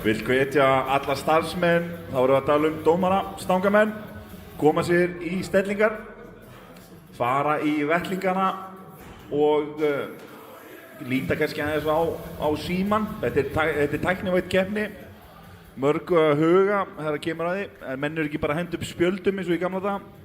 Vill hvetja alla starfsmenn, þá erum við að tala dómara, stangamenn, koma sér í stellingar, fara í vettlingana og líta kannski aðeins á síman. Þetta er tæknivædd keppni, mörg huga þegar kemur að því, en menn eru ekki bara að henda upp spjöldum eins og í gamla daga.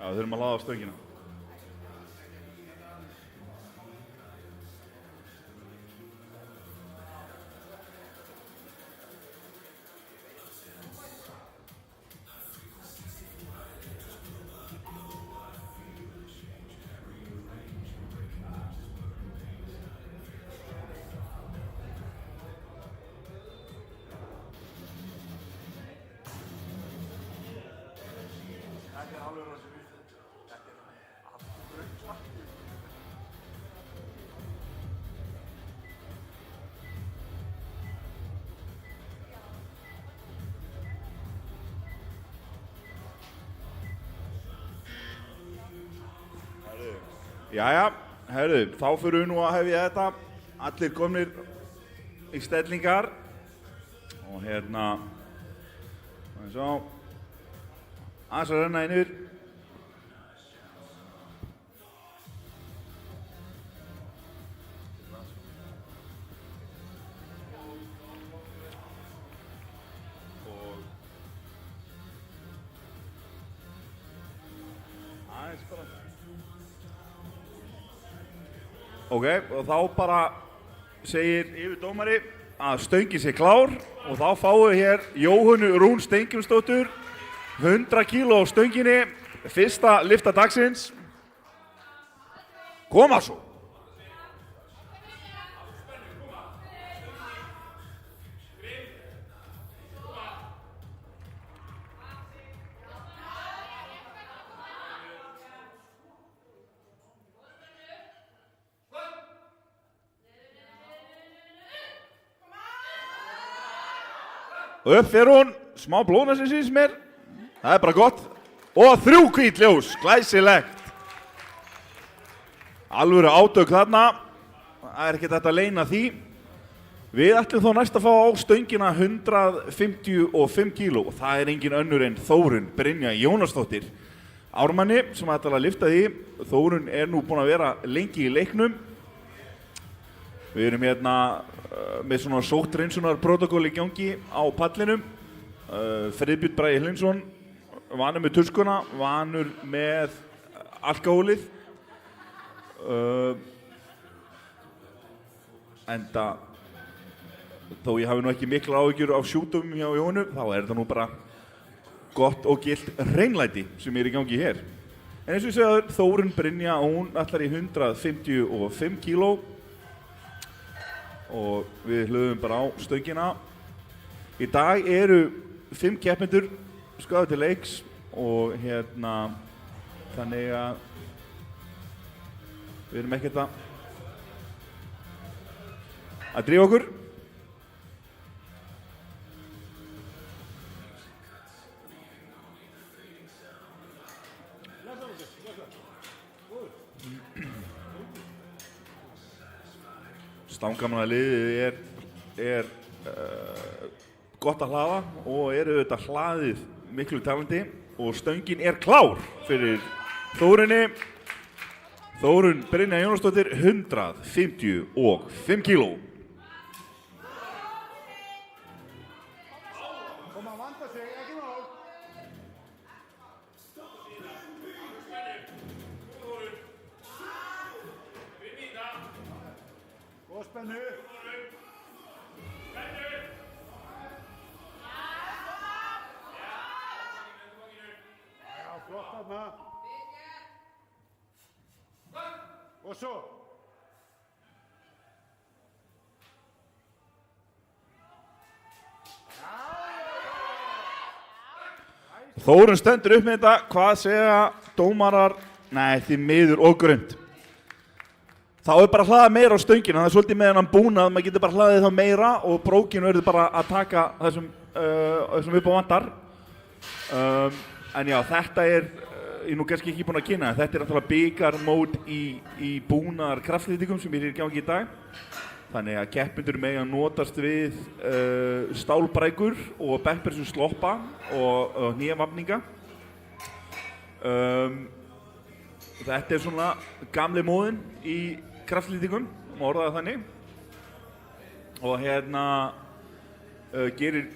Já, þurfum að laða á stöngina. Jæja, herru, þá fyrir við nú að hefja þetta, allir komnir í stellingar og aðeins að renna inn yfir. Og aðeins bara. Ok, og þá bara segir yfirdómari að stöngin sé klár og þá fáum við hér Jóhönnu Rún Steingrímsdóttur, 100 kíló á stönginni, fyrsta lyfta dagsins. Koma svo! Og upp fer hún, smá blóna sem sýnst mér, það er bara gott. Og 3 hvít ljós, glæsilegt. Alvöru átök þarna, það er ekkert hægt að leyna því. Við ætlum þó næst að fá á stöngina 155 kíló og það er engin önnur en Þórunn Brynja Jónasdóttir. Ármanni sem ætlar að lyfta því, Þórunn er nú búin að vera lengi í leiknum. Við erum hérna með svona sótthreinsunar protokól í gangi á pallinum. Friðbjörn Bragi Hlynsson, vanur með tuskuna, vanur með alkóhólið. Enda þó ég hafi nú ekki mikla áhyggjur af sjúkdómum hjá Jónu, þá er þetta nú bara gott og gilt hreinlæti sem er í gangi hér. En eins og ég segja, Þórunn Brynja, hún ætlar í 155 kíló. Og við hlöðum bara á stöngina. Í dag eru 5 keppendur skráðir til leiks og þannig að við erum ekkert að drífa okkur. Stangamannaliðið er gott að hlaða og eru auðvitað hlaðið miklu talandi og stöngin klár fyrir Þórunni. Þórunn Brynja Jónasdóttir 155 kíló. Og svo. Þórunn stendur upp með þetta, hvað segja dómarar? Nei, því miður og grund. Þá bara að hlaða meira á stöngina, það er svolítið með hennan búnað, maður getur bara hlaðið þá meira og brókin verður bara að taka þessum upp á vantar. En já, þetta ég nú kannski ekki búinn að kynna, þetta náttúrulega bikarmót í búnaðar kraftlýtingum sem í gangi í dag. Þannig að keppendur mega notast við stálbrækur og backpressu sloppa og hnévafninga. Þetta svona gamli móðin í kraftlýtingum, má orða það þannig. Og gerir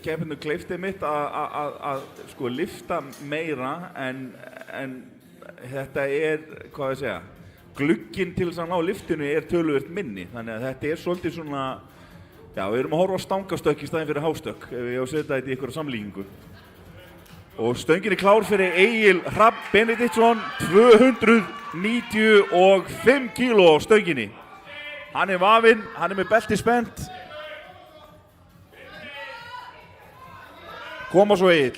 keppendur kleift einmitt að sko lyfta meira en þetta hvað ég segja, glugginn til þess að ná lyftinu töluvert minni, þannig að þetta svolítið svona, já, við erum að horfa á stangastökk í staðinn fyrir hástökk ef ég á að setja þetta í einhverja samlíkingu. Og stöngin klár fyrir Egil Hrafn Benediktsson, 295 kíló á stönginni. Hann vafinn, hann með belti spennt. Koma svo Egil.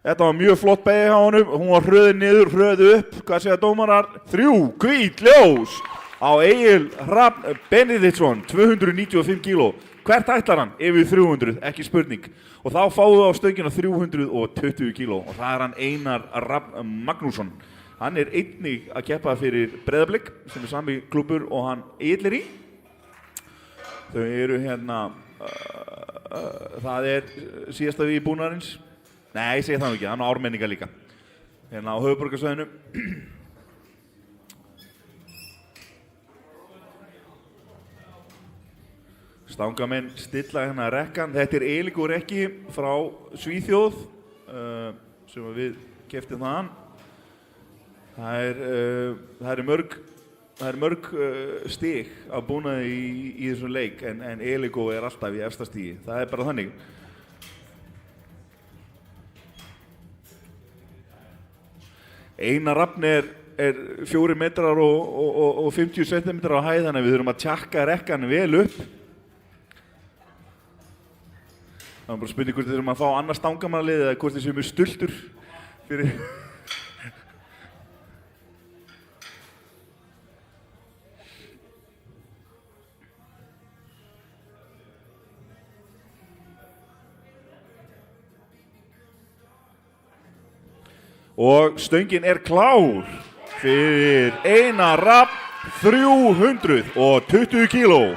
Þetta var mjög flott beygja hjá honum, hún var hröðin niður, hröðu upp, hvað segja dómarar? 3 hvít ljós á Egil Hrafn Benediktsson, 295 kíló. Hvert ætlar hann? Yfir 300, ekki spurning. Og þá fáum við á stöngina 320 kíló og það hann Einar Rafn Magnússon. Hann einnig að keppa fyrir Breiðablik sem sami klúbbur og hann Egil í. Þau eru það síðasta við í búnaðarins. Nei, ég segi það ekki, hann á ármenninga líka. Á höfuðborgarsvæðinu. Stangamenn stilla rekkan. Þetta Eilíkur rekki frá Svíþjóð sem við keyptum þaðan. Það er mörg stig af búnaði í þessum leik en Eilíkur alltaf í efsta stigi. Það bara þannig. Einar Rafn 4 metrar og 50 centimetrar á hæð, þannig að við þurfum að tjakka rekkan vel upp. Það var bara spurning hvort við þurfum að fá annað stangamannalið eða hvort við séum með stultur fyrir. Og stöngin klár fyrir Einar Rafn, 320 kíló.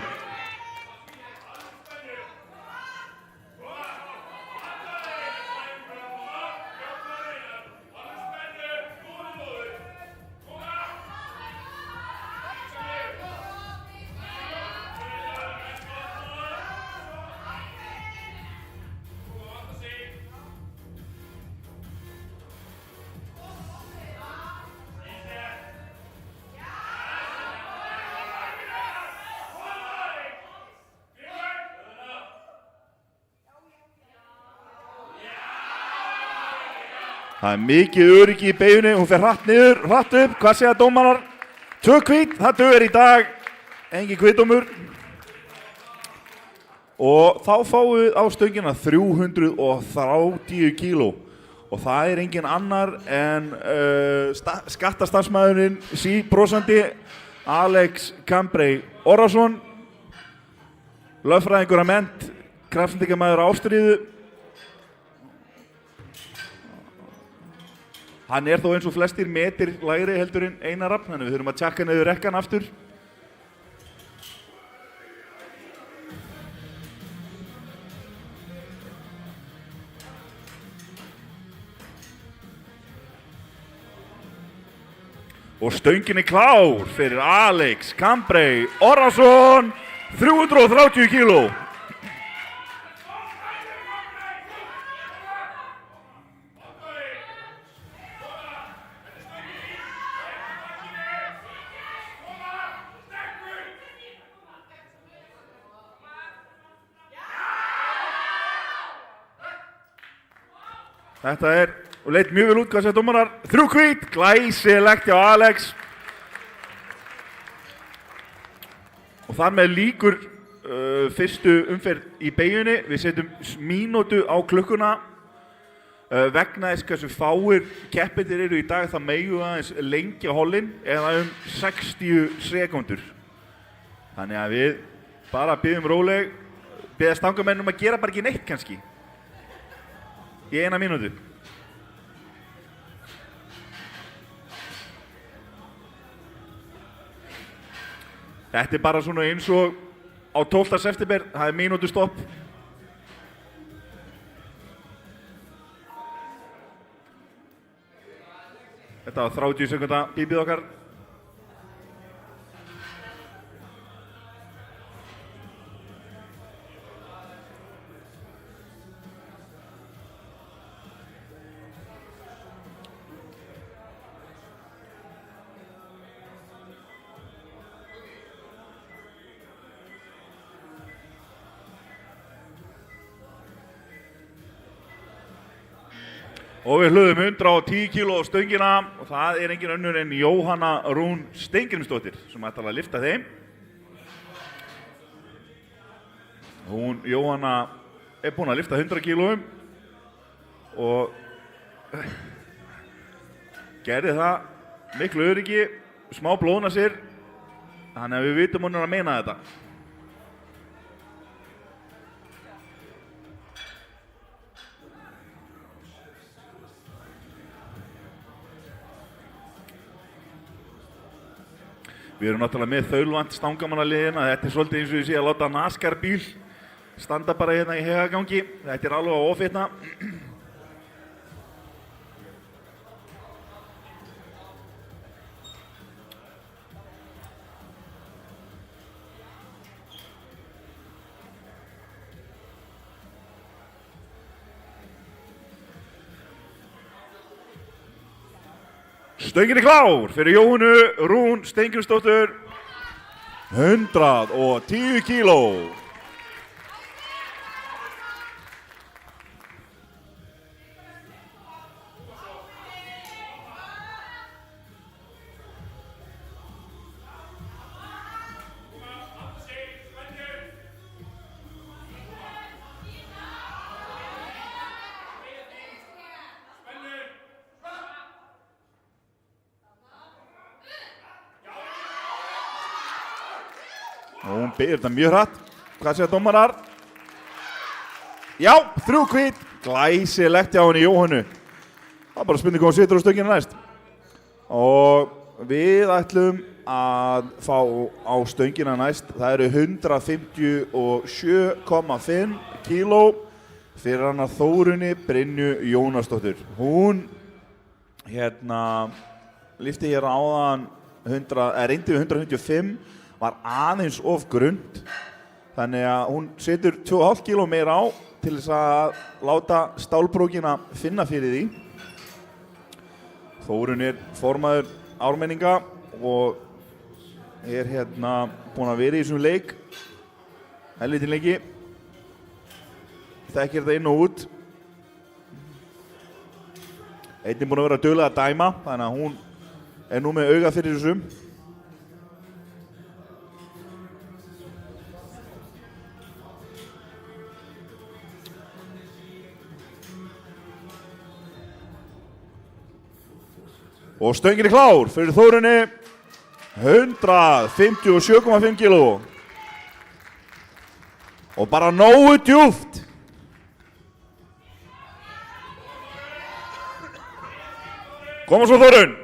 Það mikið öryggi í beygjunni, hún fer hratt niður, hratt upp, hvað segja dómarar? 2 hvít, það dugir í dag, engin hvítdómur. Og þá fáum við á stöngina 330 kíló og það engin annar en skattastarfsmaðurinn síbrosandi Alex Cambrey Orrason, lögfræðingur að mennt, kraftlýtingamæður Ástríðu. Hann þó eins og flestir metir lægri heldur en Einar Rafn, þannig við þurfum að tjekka niður rekkan aftur. Og stöngin klár fyrir Alex Kamprey Orrason, 330 kíló. Þetta og leit mjög vel út, hvað segja dómarar? 3 hvít, glæsilegt hjá Alex. Og þar með lýkur fyrstu umferð í beygjunni. Við setjum mínútu á klukkuna. Vegna þess hversu fáir keppendur eru í dag, það megum við aðeins lengja hollinn eða 60 sekúndur. Þannig að við bara biðjum róleg, biðja stangamennum að gera bara ekki neitt kannski. Í 1 mínútu. Þetta bara svona eins og á 12. september, það mínútu stopp. Þetta var 30 sekúnda bíbið okkar. Og við hlöðum 110 kíló á stöngina og það engin önnur en Jóhanna Rún Steingrímsdóttir sem ætlar að lyfta þeim. Jóhanna búin að lyfta 100 kílóum og gerði það miklu öryggi, smá blóðna sér, þannig að við vitum hún að meina þetta. Við erum náttúrulega með þaulvant stangamannaliðina, þetta svolítið eins og ég sé að láta NASCAR bíl standa bara hérna í hegagangi, þetta alveg á ofitna. Stöngin klár fyrir Jóhannu Rún Steingrímsdóttur, 110 kíló. Og hún byrðir þetta mjög hratt. Hvað segja dómarar? Já, 3 hvít. Glæsilegt hjá henni Jóhannu. Það bara spurning hvað hún situr á stöngina næst. Og við ætlum að fá á stöngina næst. Það eru 157,5 kíló fyrir hana Þórunni Brynju Jónasdóttur. Hún lyfti hér áðan reyndi við 155. Var aðeins of grund, þannig að hún setur 2,5 kíló meira á til þess að láta stálbrókina finna fyrir því. Þórunn formaður ármenninga og búin að vera í þessum leik, helvítinn leiki, þekkir þetta inn og út. Einn búin að vera duglega að dæma, þannig að hún nú með auga fyrir þessum. Og stöngin klár fyrir Þórunni, 157,5 kíló. Og bara nógu djúpt. Koma svo Þórunn.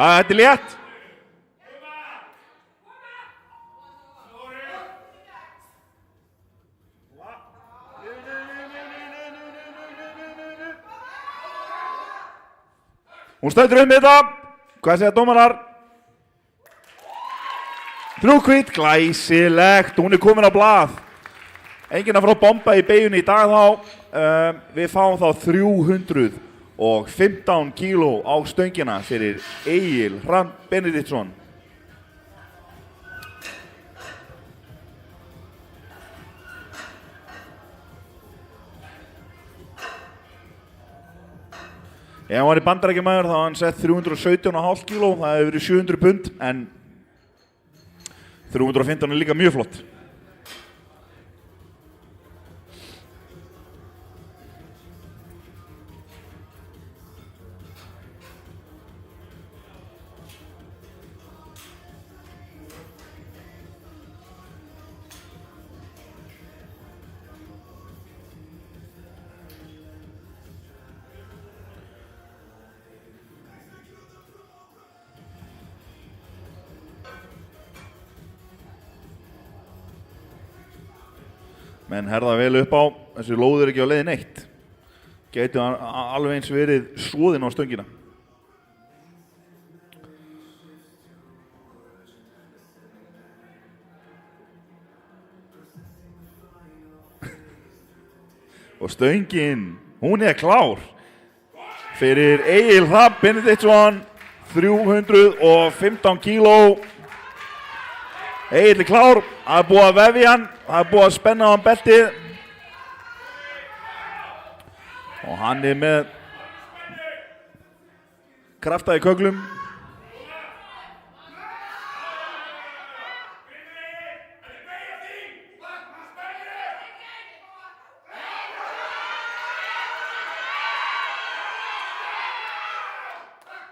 Þetta létt. Hún stendur með þetta. Hvað segja dómarar? 3 hvít, glæsilegt. Hún komin á blað. Enginn að fara að bomba í beigjunni í dag þá. Við fáum þá 315 kíló á stöngina fyrir Egil Hrafn Benediktsson. Ef hann var í Bandaríkjamaður þá hafði hann sett 317,5 kíló, það hefur verið 700 pund, en 315 líka mjög flott. Menn herða vel upp á, þessi lóð ekki á leiðin eitt. Gæti hann alveg eins verið svoðinn á stöngina. Og stöngin, hún klár. Fyrir Egil Hrafn Benediktsson, 315 kíló. Egil klár, það búið að vefja hann, það búið að spenna á hann beltið. Og hann með krafta í köglum.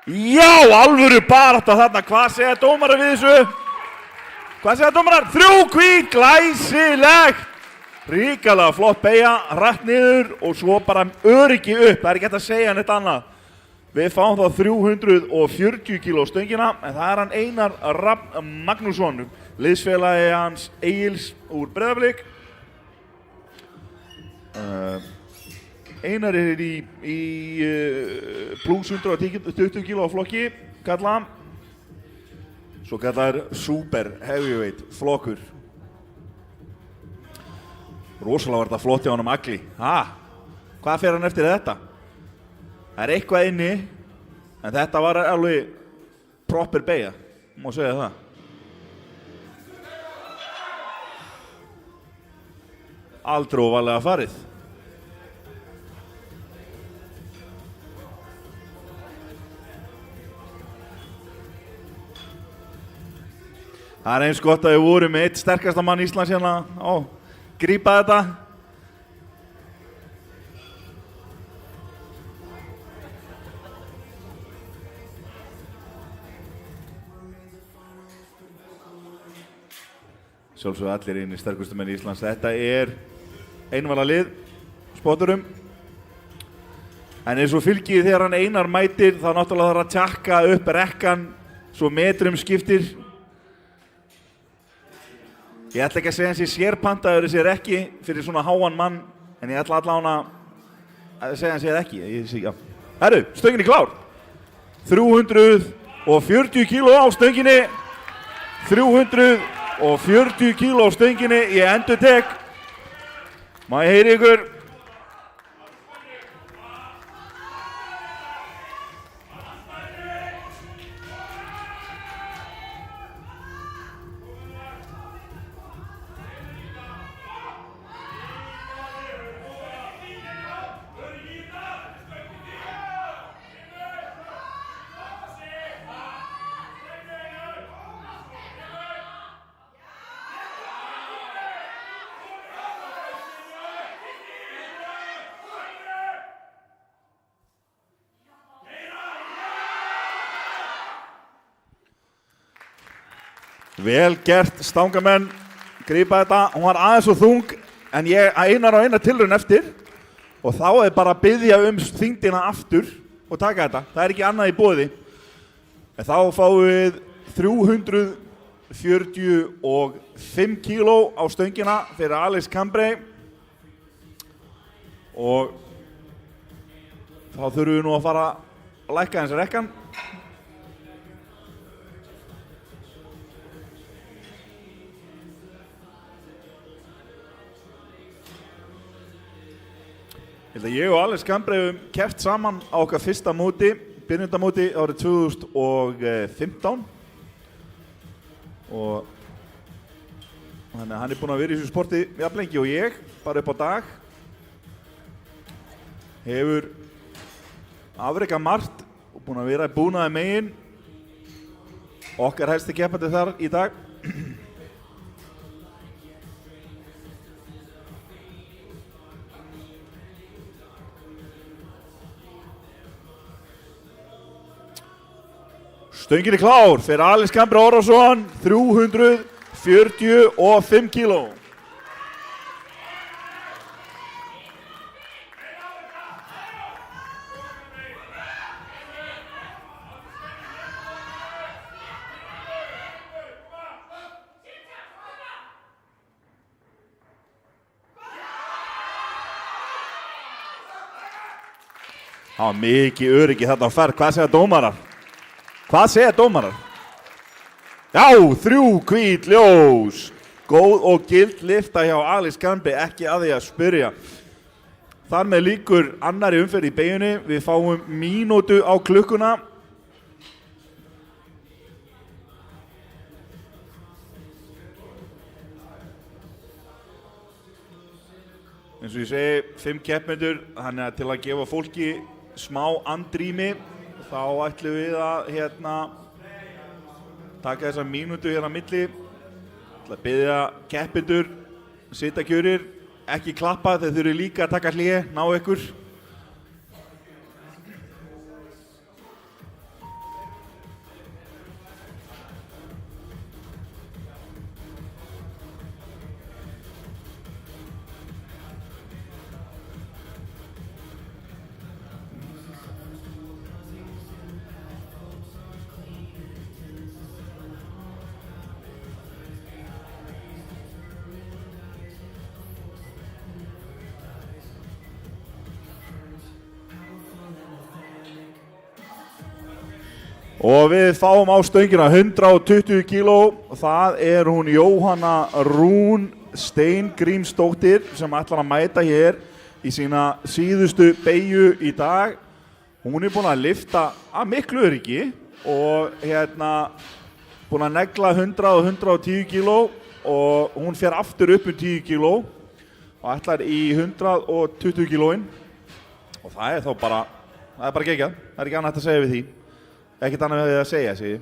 Já, alvöru barátta þarna, hvað segja dómarar við þessu? Hvað segja dómarar? 3 hvít, glæsilegt! Ríkalega flott beygja, hratt niður og svo bara öryggi upp, það ekki hægt að segja neitt annað. Við fáum þá 340 kíló stöngina, en það hann Einar Rafn Magnússon, liðsfélagi hans Egils úr Breiðablik. Einar í plus 120 kíló flokki, kalla. Svo kallar super heavyweight flokkur. Rosalega var þetta flott hjá honum Agli. Hvað fer hann eftir þetta? Það eitthvað inni, en þetta var alveg proper beygja, má segja það. Aldrei ofalega farið. Það eins gott að við vorum með eitt sterkasta mann Íslands hérna á grípa þetta. Sjálfsögðu allir inn í sterkustu menn Íslands. Þetta einvala lið, spoturum. En eins og fylgið þegar hann Einar mætir, þá náttúrulega þarf að tjakka upp rekkan, svo metrum skiptir. Ég ætla ekki að segja hans ég sérpantaður þessi rekki fyrir svona háan mann, en ég ætla allavega að segja hans ég ekki. Herru, stöngin klár. 340 kíló á stönginni. 340 kíló á stönginni, ég endurtek. Má ég heyri ykkur? Vel gert, stangamenn, grípa þetta, hún var aðeins og þung, en ég eina tilraun eftir og þá bara að biðja þyngdina aftur og taka þetta, það ekki annað í boði. En þá fáum við 345 kíló á stöngina fyrir Alex Cambray og þá þurfum við nú að fara að lækka eins rekkan. Ég og Alex Cambray höfum keppt saman á okkar fyrsta móti, byrjendamóti árið 2015 og þannig að hann búinn að vera í þessu sporti jafn lengi og ég, bara upp á dag. Hefur afrekað margt og búinn að vera í búnaði megin. Okkar helsti keppandi þar í dag. Stöngin klár fyrir Alex Cambray Orrason, 345 kíló. Það var mikið öryggi þarna á ferð, hvað segja dómarar? Já, 3 hvít ljós. Góð og gild lyfta hjá Alex Cambray, ekki að því að spyrja. Þar með lýkur annarri umferð í beygjunni. Við fáum mínútu á klukkuna. Eins og ég segi, 5 keppendur, þannig að til að gefa fólki smá andrými þá ætlum við að taka þessa mínútu á milli. Ætla að biðja keppendur, sitja kjörir, ekki klappa, þeir þurfi líka að taka hlé, ná ykkur. Og við fáum á stöngina 120 kíló, það hún Jóhanna Rún Steingrímsdóttir sem ætlar að mæta hér í sína síðustu beygju í dag. Hún búin að lyfta að miklu öryggi og búin að negla 100 og 110 kíló og hún fer aftur upp 10 kíló og ætlar í 120 kílóin og það þá bara, geggjað, það ekki annað hægt að segja við því. Ekkert annað við að segja, segi.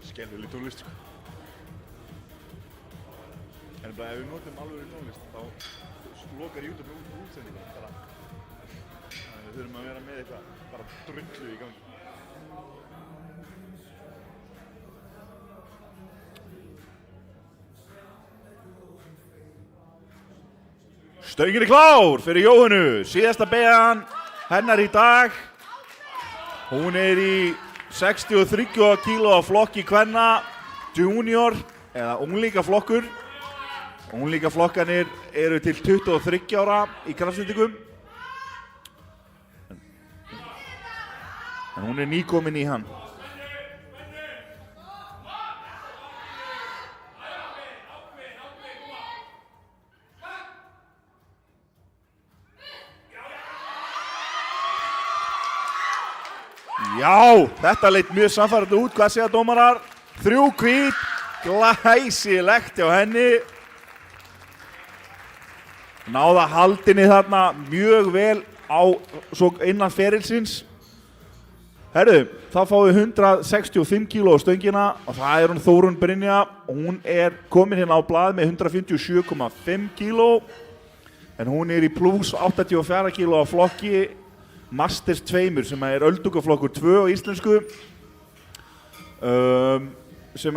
Skelfileg tónlist, sko. En bara ef við notum alveg tónlist, þá lokar YouTube útsendingu bara. Þannig við þurfum að vera með eitthvað bara drullu í gangi. Stöngin klár fyrir Jóhannu, síðasta beygjan hennar í dag. Hún í 63 kíló á flokki kvenna, junior eða unglingaflokkur. Unglingaflokkanir eru til 23 ára í kraftlyftingum. En hún nýkomin í hann. Já, þetta leit mjög sannfærandi út. Hvað segja dómarar? 3 hvít, Glæsilegt hjá henni. Náða haldinni þarna mjög vel á svo innan ferilsins. Herðu, þá fáum við 165 kíló á stöngina og það hún Þórunn Brynja. Hún komin hérna á blað með 157,5 kíló en hún í pluss 84 kíló á flokki Masters 2 sem öldungaflokkur 2 á íslensku sem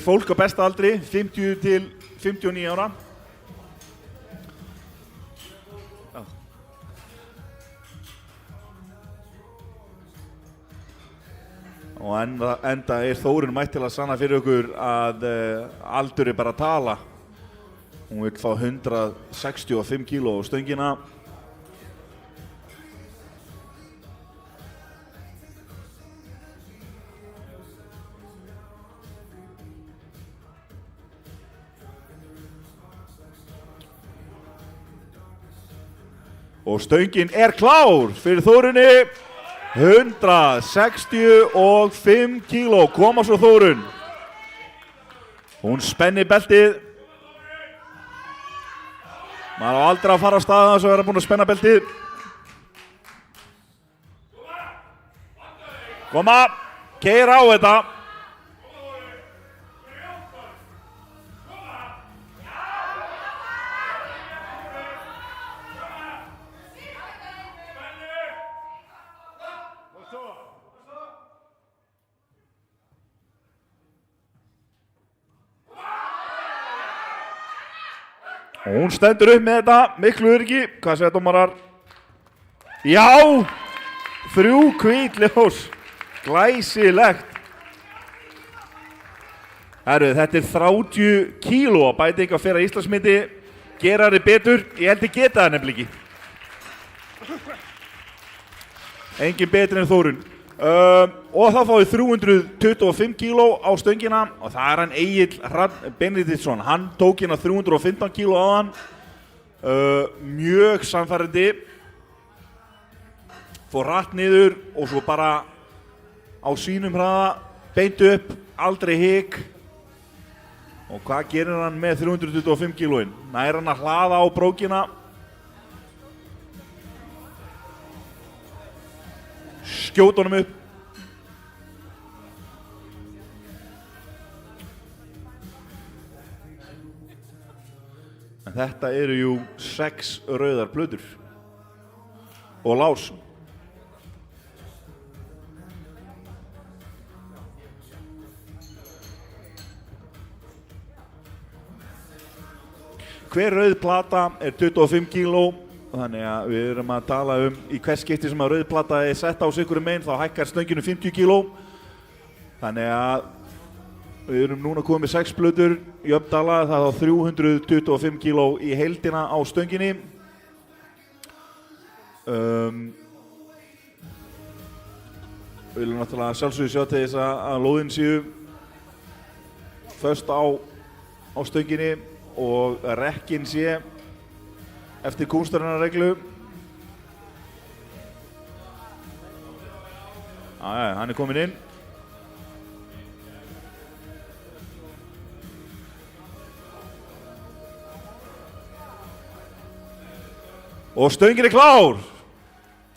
fólk á besta aldri 50 til 59 ára. Og enda Þórunn mætt til að sanna fyrir okkur að aldur bara að tala. Hún vill fá 165 kíló á stöngina. Og stöngin klár fyrir Þórunni. 165 kíló, koma svo Þórunn. Hún spennir beltið. Maður á aldrei að fara á staðan þess að vera búinn að spenna beltið. Koma, keyra á þetta. Og hún stendur upp með þetta, miklu öryggi. Hvað segja dómarar? Já! 3 hvít ljós. Glæsilegt. Herru, þetta 30 kíló að bæta ykkur að fyrra Íslandsmyndi. Gera þið betur. Ég held ég geta það nefnilega ekki. Engin betur en Þórunn. Og þá fáið 325 kíló á stöngina og það hann Egill Hrafn Benediktsson. Hann tók hérna 315 kíló á hann. Mjög sannfærandi. Fór hratt niður og svo bara á sínum hraða, beint upp, aldrei hik. Og hvað gerir hann með 325 kílóin? Nær hann að hlaða á brókina. Skjóta honum upp. En þetta jú 6 rauðar plötur. Og lás. Hver rauð plata 25 kíló. Þannig að við erum að tala í hvers skipti sem að rauð plata sett á sikurum megin þá hækkar stönginu 50 kíló. Þannig að við erum núna komið með 6 plötur í uppdala, það 325 kíló í heildina á stönginni. Við viljum náttúrulega sjálfsögðu sjá til þess að lóðin séu föst á stönginni og rekkin sé eftir kúnstarinnar-reglu. Hann kominn inn. Og stöngin klár.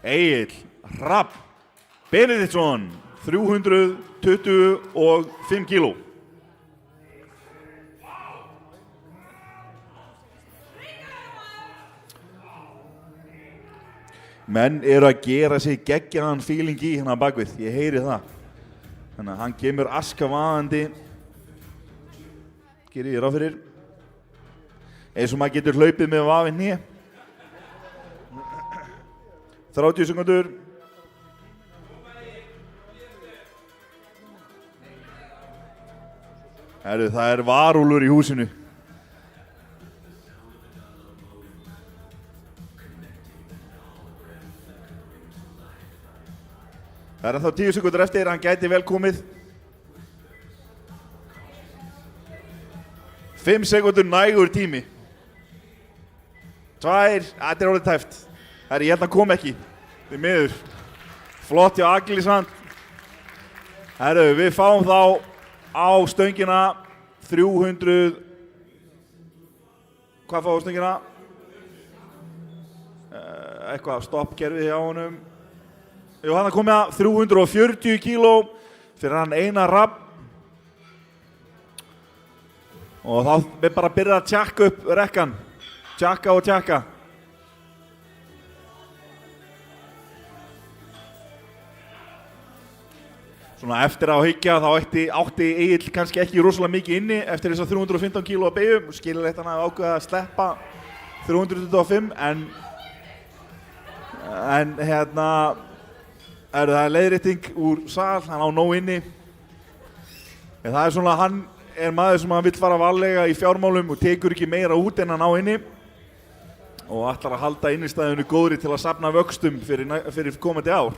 Egill Hrafn Benediktsson, 325 kíló. Menn að gera sig geggjaðan feeling í hérna bakvið, ég heyri það. Þannig að hann kemur askavaðandi. Gerir ég ráð fyrir. Eins og maður getur hlaupið með vafinn hér. 30 sekundur. Herru, það varúlfur í húsinu. Það þá 10 sekundur eftir, hann gæti vel komið. 5 sekundur nægur tími. 2, þetta orðið tæft. Herri, ég held að kom ekki. Þið miður. Flott hjá Agli Sand. Herru, við fáum þá á stöngina 300. Hvað fá á stöngina? Eitthvað stoppkerfið hjá honum. Jú, hann er komið að 340 kíló fyrir hann Einar Rafn. Og þá er bara að byrja að tjakka upp rekkan. Tjakka og tjakka. Svona eftir að hyggja þá átti Egill kannski ekki rosalega mikið inni eftir þess að 315 kíló að beygju. Skililegt hann að ákveða að sleppa 325 en hérna það er leiðrétting úr sal, hann á nóg inni. En það er svona, hann er maður sem hann vill fara varlega í fjármálum og tekur ekki meira út en hann á inni og ætlar að halda innistæðinu góðri til að safna vöxtum fyrir komandi ár.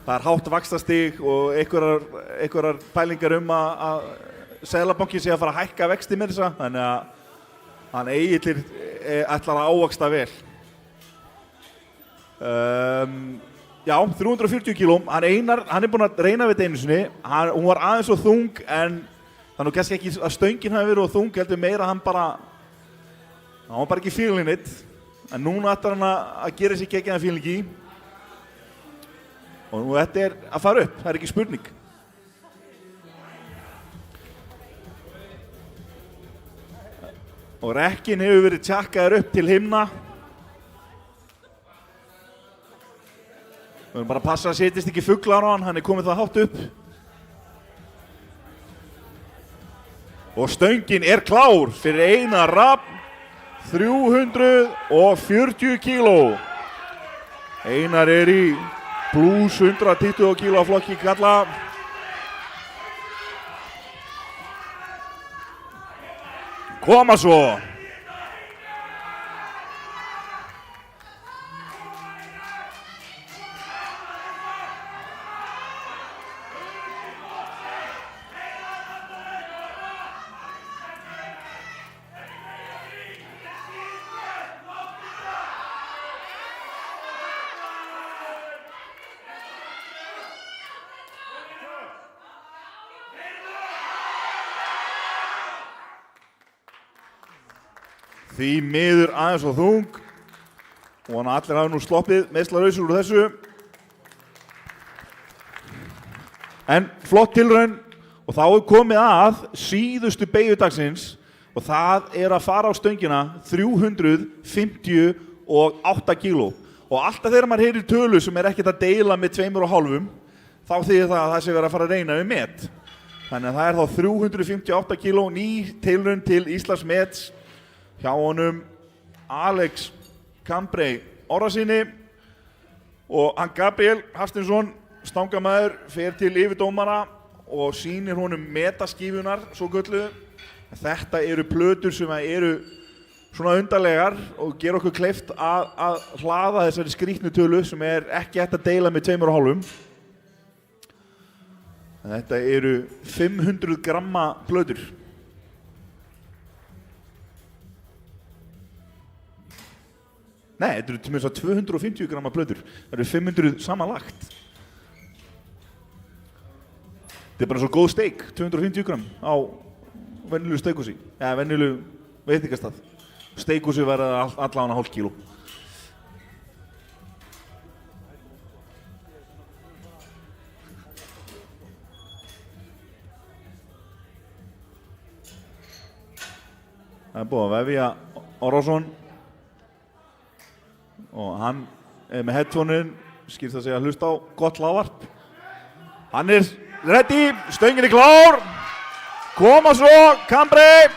Það er hátt vaxtastig og einhverjar pælingar að Seðlabankinn sé að fara að hækka vexti með þessa, þannig að hann Egillir ætlar að ávaxta vel. Já, 340 kílóm, hann er búinn að reyna við þetta einu sinni, hún var aðeins svo þung en það er nú kannski ekki að stöngin hafi verið þung, heldur meira hann var bara ekki feeling it, en núna ætlar hann að gera sér geggjaðan feeling í og nú þetta er að fara upp, það er ekki spurning. Og rekkin hefur verið tjakkaður upp til himna. Við erum bara að passa að setjast ekki fuglar á hann er komið það hátt upp. Og stöngin er klár fyrir Einar Rafn, 340 kíló. Einar er í plus 120 kíló flokki kalla. Koma svo. Því miður aðeins og þung og hann allir hafa nú sloppið meiðslalausir úr þessu. En flott tilraun og þá er komið að síðustu beygjudagsins og það er að fara á stöngina 358 kíló. Og alltaf þegar maður heyrir tölu sem er ekkert að deila með 2,5 þá þýðir það að það sé verið að fara að reyna við met. Þannig að það er þá 358 kíló, ný tilraun til Íslands mets hjá honum Alex Cambrey Orrasyni og hann Gabriel Hafsteinsson, stangamæður, fer til yfirdómara og sýnir honum metaskífunar svo göllu. Þetta eru plötur sem eru svona undarlegar og gera okkur kleift að hlaða þessari skrýtnu tölu sem er ekki hægt að deila með 2,5. Þetta eru 500 gramma plötur. Nei, þetta eru til þess að 250 gramma plötur. Það eru 500 samanlagt. Þetta er bara svo góð steik, 250 gram á venjulegu steikhúsi. Eða venjulegu veitingastað. Steikhúsi verða allavega hálft kíló. Það er búið að vefja Orrason og hann er með headphone-in, skýrst að segja að hlusta á gott hlaðvarp. Hann er ready, stöngin er klár, koma svo, Cambrey.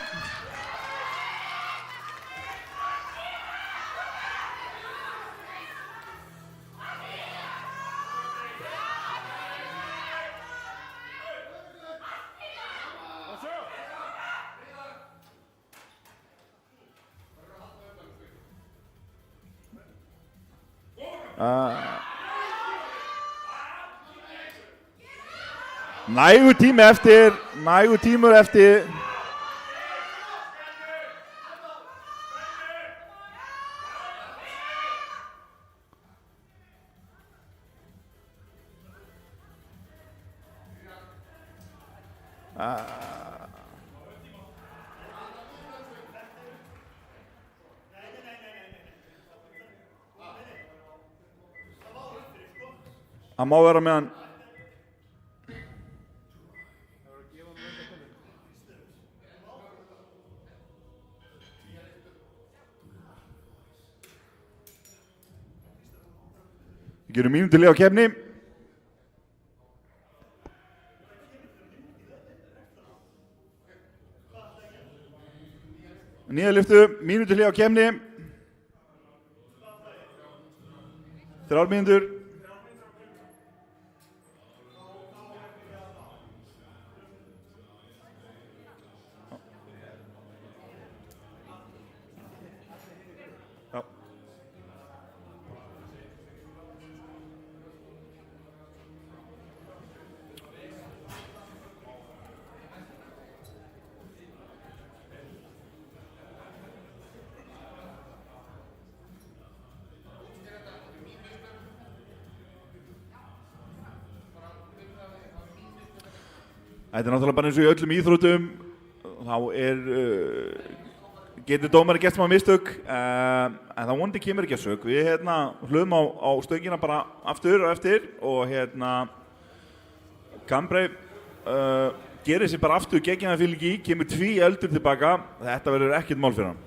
Nægur tímur eftir. Hann má vera með hann. Við gerum mínútu hlé á keppni. Nýjalyftu, mínútu hlé á keppni. 3 mínútur. Já. Þetta náttúrulega bara eins og í öllum íþróttum, þá getur dómari gert smá mistök, en það vonandi kemur ekki að sök. Við hlöðum á stöngina bara aftur og eftir og Cambrai gerir sér bara aftur gegn það fylgi, kemur 2 eldur tilbaka, þetta verður ekkert mál fyrir hann.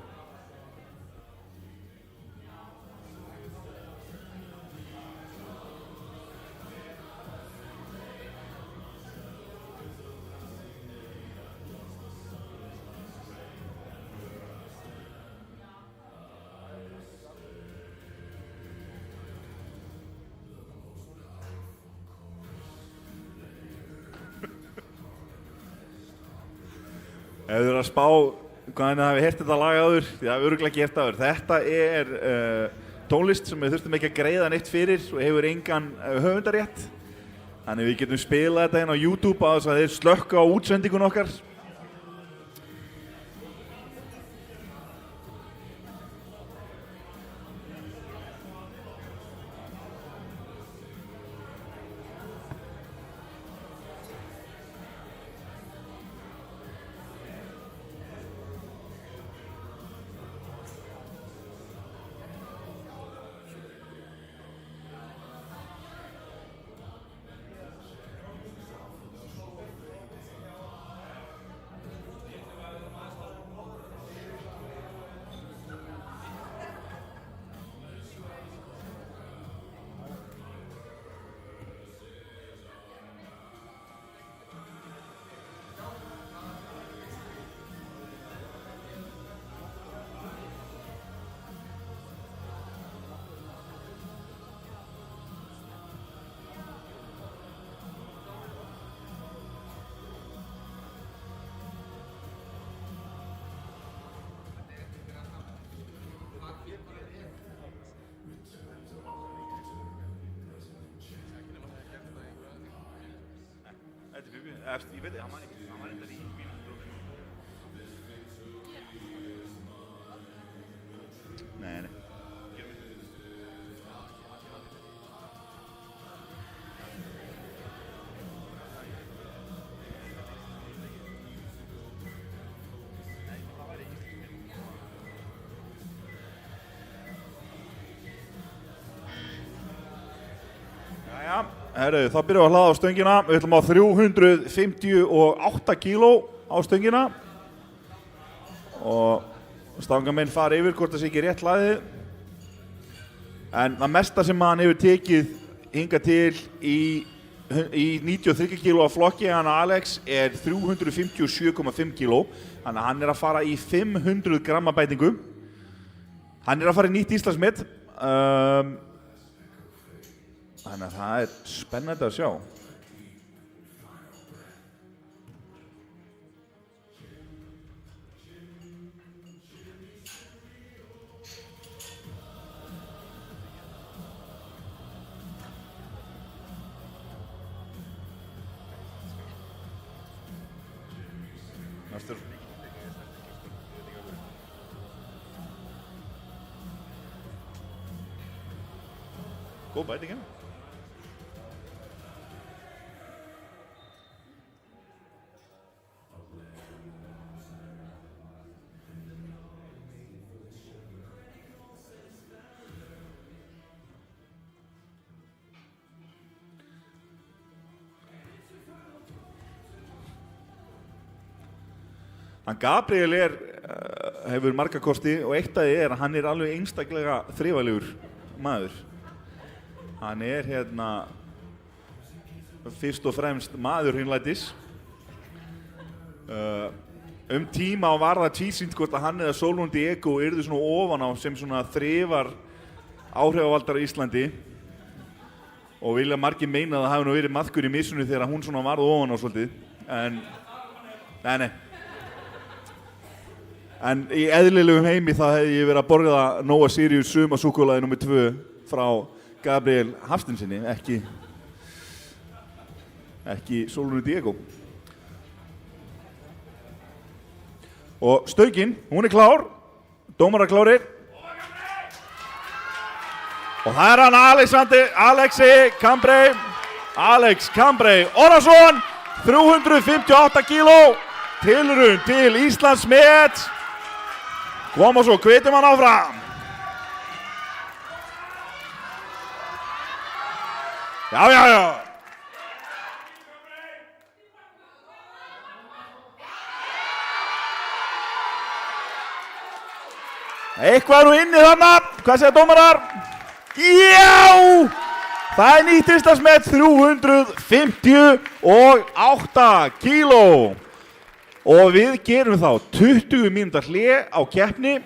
Ef þið eru að spá hvað þið hafi heyrt þetta lag áður, þið hafi örugglega gert áður. Þetta tónlist sem við þurftum ekki að greiða neitt fyrir og hefur engan höfundarétt. Þannig við getum spilað þetta inn á YouTube á þess að þeir slökka á útsendingun okkar. Ég veit, hann var enda í mínútu. Nei. Herru, þá byrjum við að hlaða á stöngina. Við ætlum á 358 kíló á stöngina og stangamenn fara yfir hvort það sé ekki rétt hlaðið. En það mesta sem hann hefur tekið hingað til í 93 kíló af flokki, hann Alex, 357,5 kíló. Þannig að hann að fara í 500 gramma bætingu. Hann að fara í nýtt Íslandsmet. Þannig að það spennandi að sjá. Næstur. Góð bæting hérna. Hann Gabriel hefur marga kosti og eitt af því að hann alveg einstaklega þrifalegur maður. Hann fyrst og fremst maður hreinlætis. Tíma var það tvísýnt hvort að hann eða Sólrún Diego yrðu svona ofan á sem svona þrifar áhrifavaldar á Íslandi og vilja margir meina að það hafi nú verið maðkur í missunni þegar hún svona varð ofan á svolítið. En í eðlilegum heimi þá hefði ég verið að borða Nova Sirius sumasúkkulaði nr. 2 frá Gabriel Hafsteinsinni, ekki Sólrúnu Diego. Og stöngin, hún klár, dómarar klárir. Og það hann Alex Cambrey Orason, 358 kíló, tilraun til Íslandsmet. Koma svo, hvetjum hann áfram. Já. Eitthvað nú inni þarna, hvað segja dómarar? Já! Það nýtt Íslandsmet 358 kíló. Og við gerum þá 20 mínúta hlé á keppni.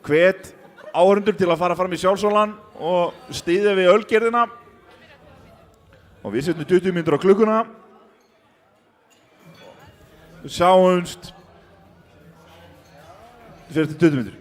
Hvet áhorfendur til að fara fram í sjálfsólan og styðja við ölgerðina. Og við setjum 20 mínútur á klukkuna. Sjáumst fyrir 20 mínútur.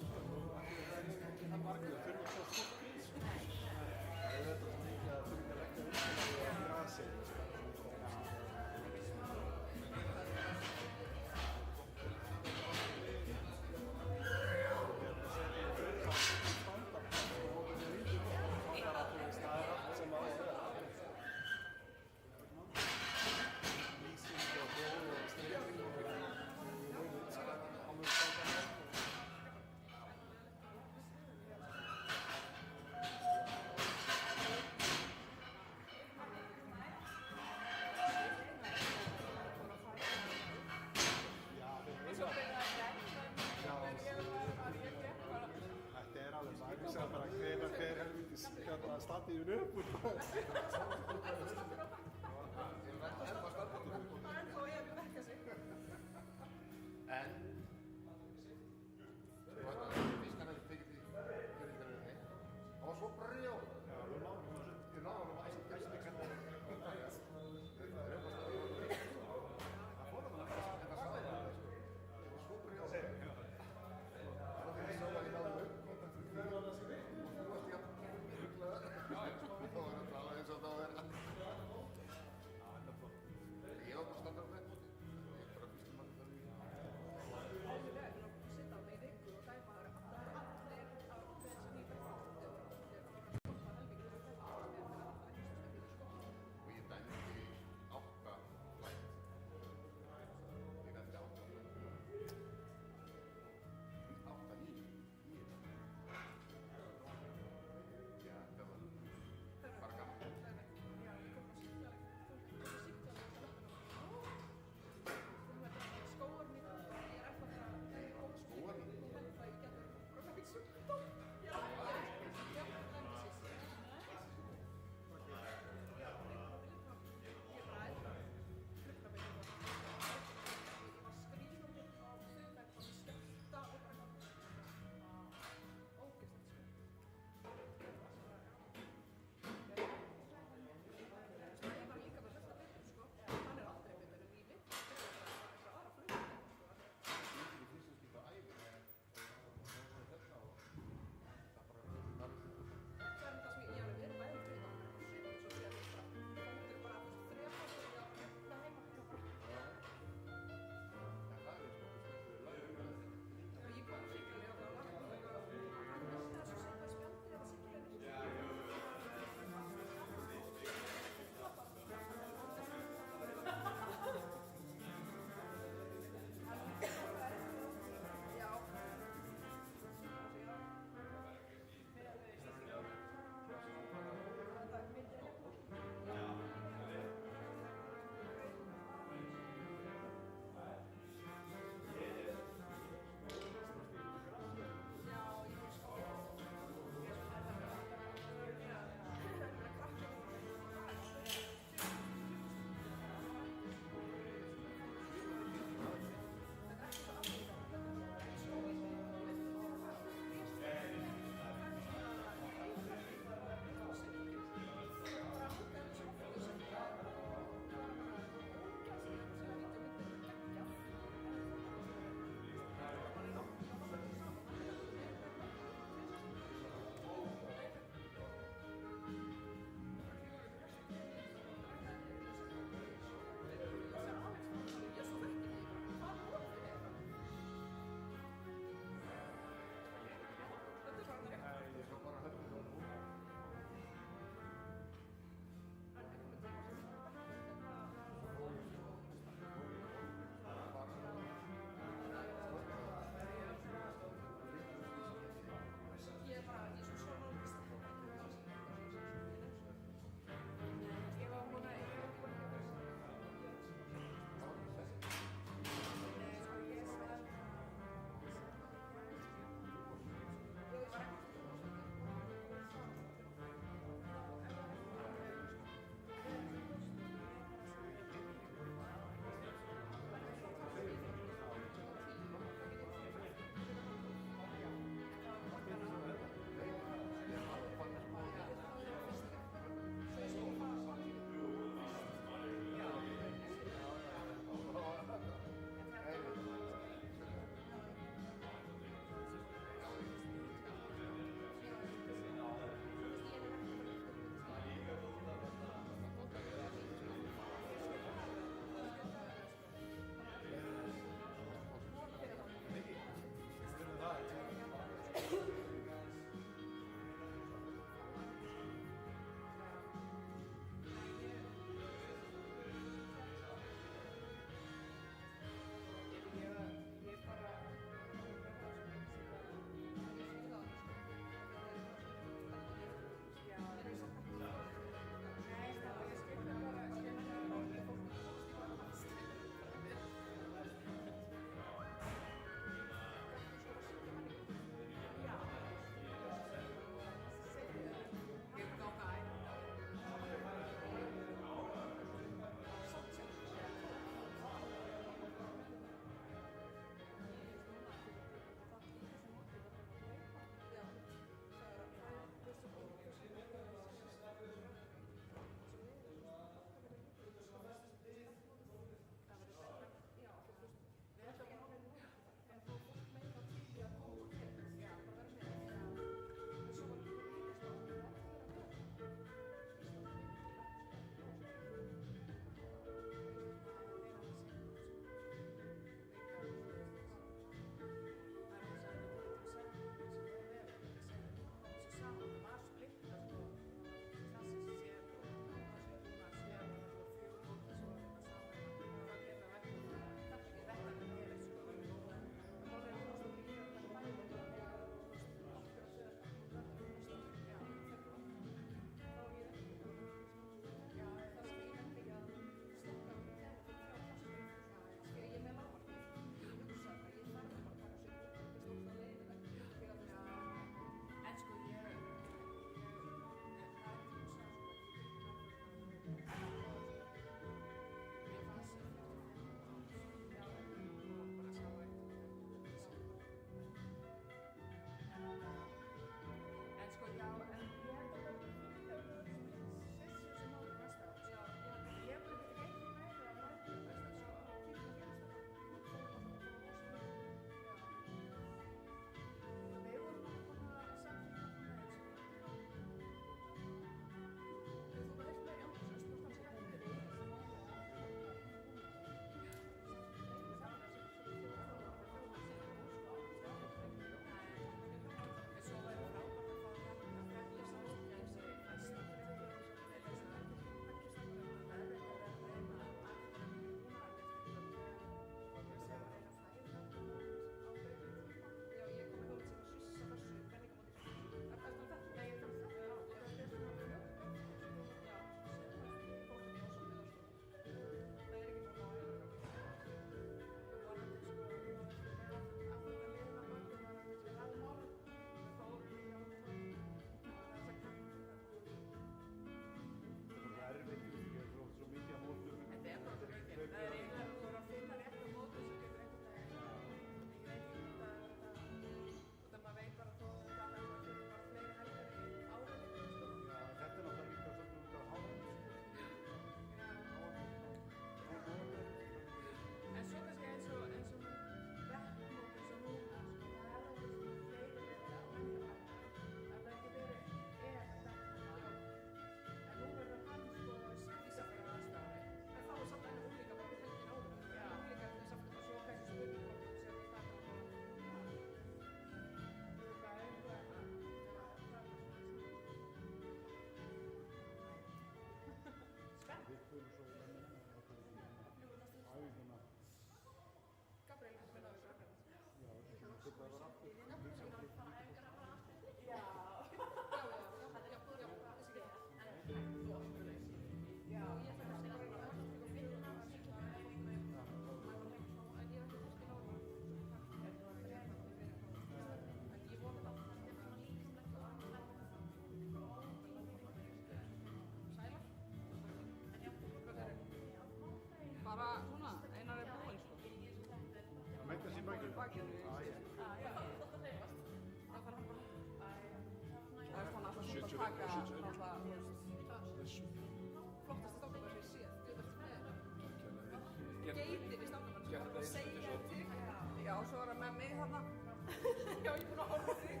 Já, ég er búin að horfa á þig.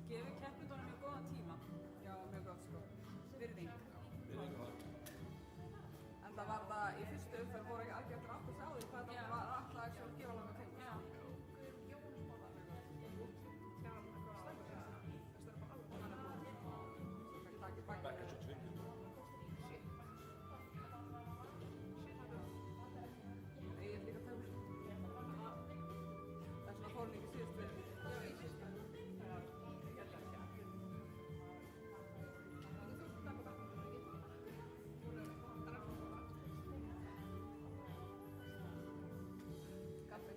Gefið keppendunum mjög góðan tíma. Já, mjög gott sko. Virðing. En það var það í fyrstu umferð voru ekki algjörður átt að sjá því hvað það var alltaf að gefa langa tíma. Já. Bakkar svo tvingum. Ég er líka tæmur. Það er svona fórning í síðustu við. Já, í síðustu við. Gaffi.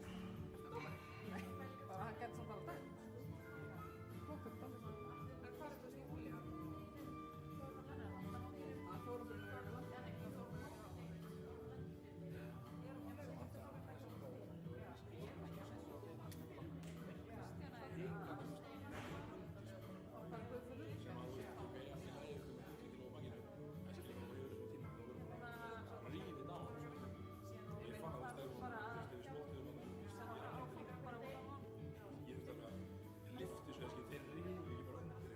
Nei, bara hann gett samt alveg dæmt. Hókum dæmt. En hvað er þetta sem ég húli á? Það fórum fyrir nöðulega. Það er guð fyrir því. Lyfti svo að þeir ríðu ekki bara undir.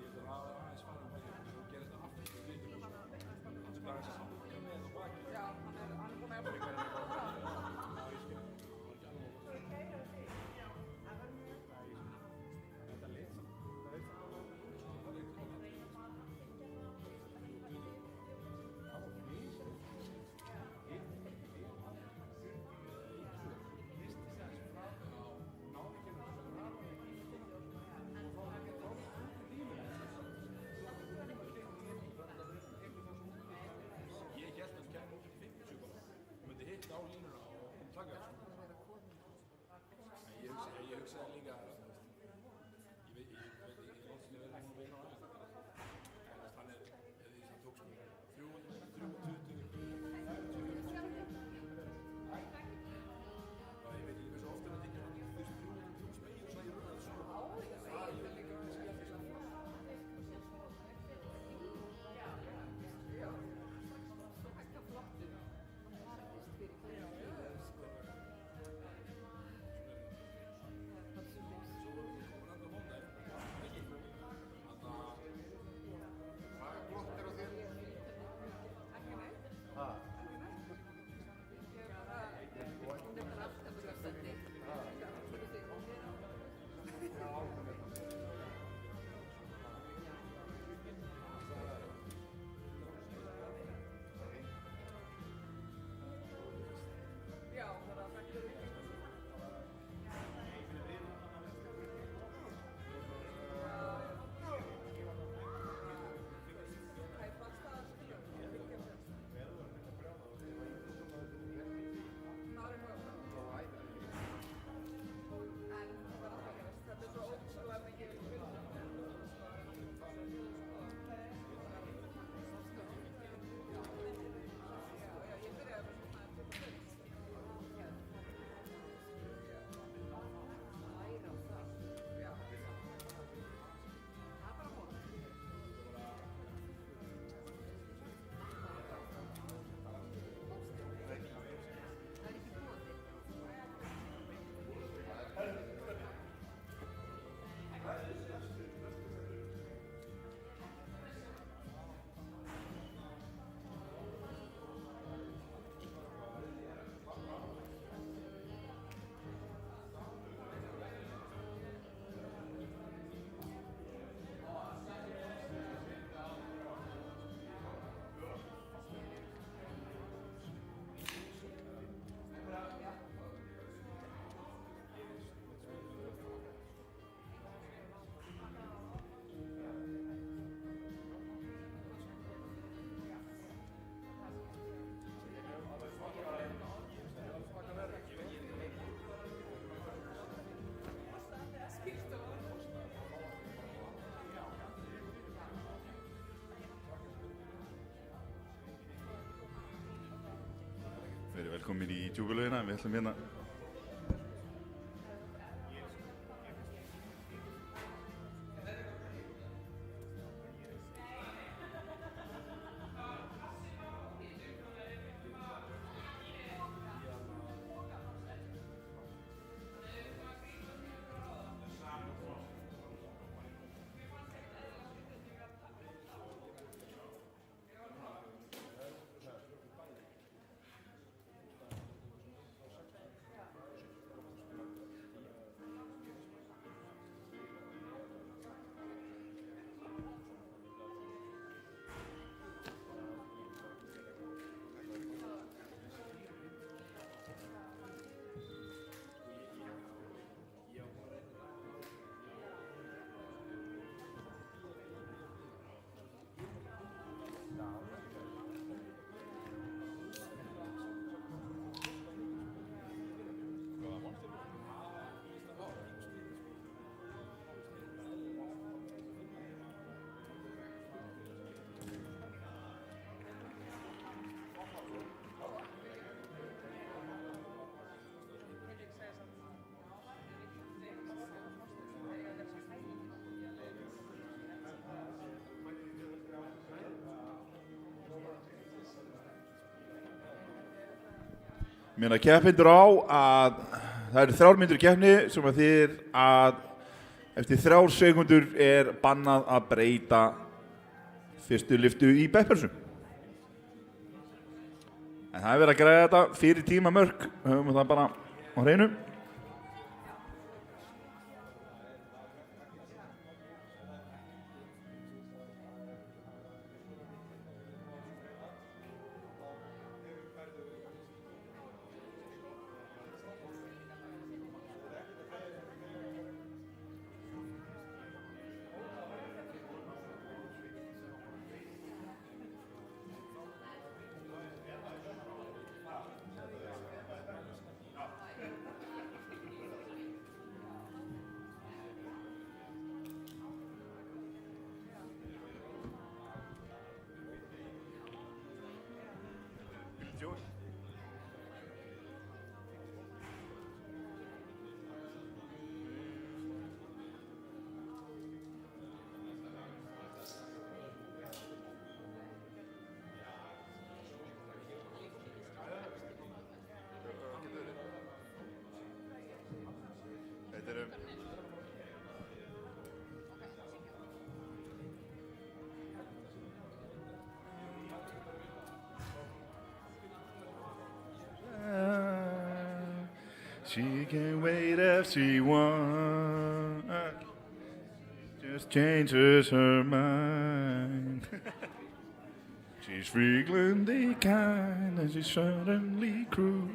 Ég þarf að aðeins fara um bækina og gera þetta aftur fyrir viðbyrjum. Þannig að það er samtaka með það baki. Já, hann er búinn að hjálpa ykkur að það. Þetta lit samt. Ég held að það kemur út í 50 bara. Þú myndi hitta á línuna og taka þessu. Ég hugsaði líka, ég veit ekki, ég er alltaf verið að veina á aðeins. Hann er, það tók sko 320, 40. Ég veit ekki hversu ofta það tekið hann í þessu 300 spegir og sæði það svo. Það er líka að segja því sko. Já. Ekki að flottu. Það var ekkert fyrir hverja. Svo vorum við komin að móta þér. Hvað blott er á þér? Ekki neitt. Hvað? Ekki neitt. Ég er bara nefnir allt ef þú verður sendi. Fyrir þig. Já, Já, það er að fækja þig. Það er fast að skilja. Þetta er svo ótrúlega mikið Já, ég byrjaði með svona 25. Læra á það. Já. Það er bara mót. Það er ekki bóði. Verið velkomin í djúpulaugina, við ætlum hérna Minna keppendur á að það eru 3 mínútur í keppni sem að þýðir að eftir 3 sekúndur er bannað að breyta fyrstu lyftu í bekkpressu. En það er verið að græða þetta fyrir tímamörk, höfum við það bara á hreinu. She can wait if she wants, just changes her mind. She's frequently kind and she's suddenly cruel.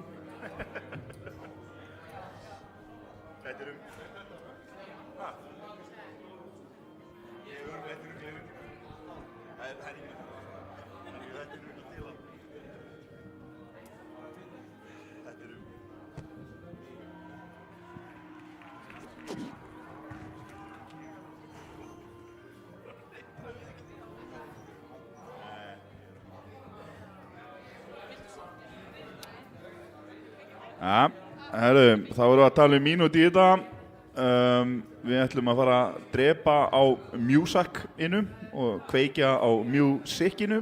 Ja, herru, þá erum við að tala mínútu í þetta. Við ætlum að fara að drepa á Muzak-inu og kveikja á Music-inu.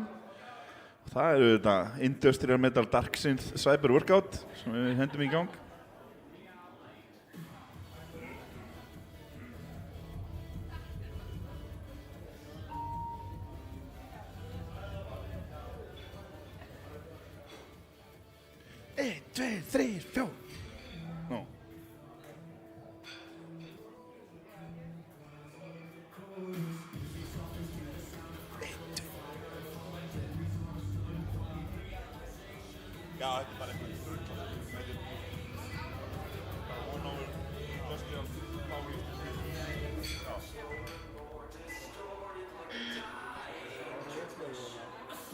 Það eru þetta Industrial Metal Dark Synth Cyber Workout sem við hendum í gang. Einn, tveir, þrír, fjór. Nú. Já, þetta er bara eitthvað drull. Ónáður, Industrial, Power.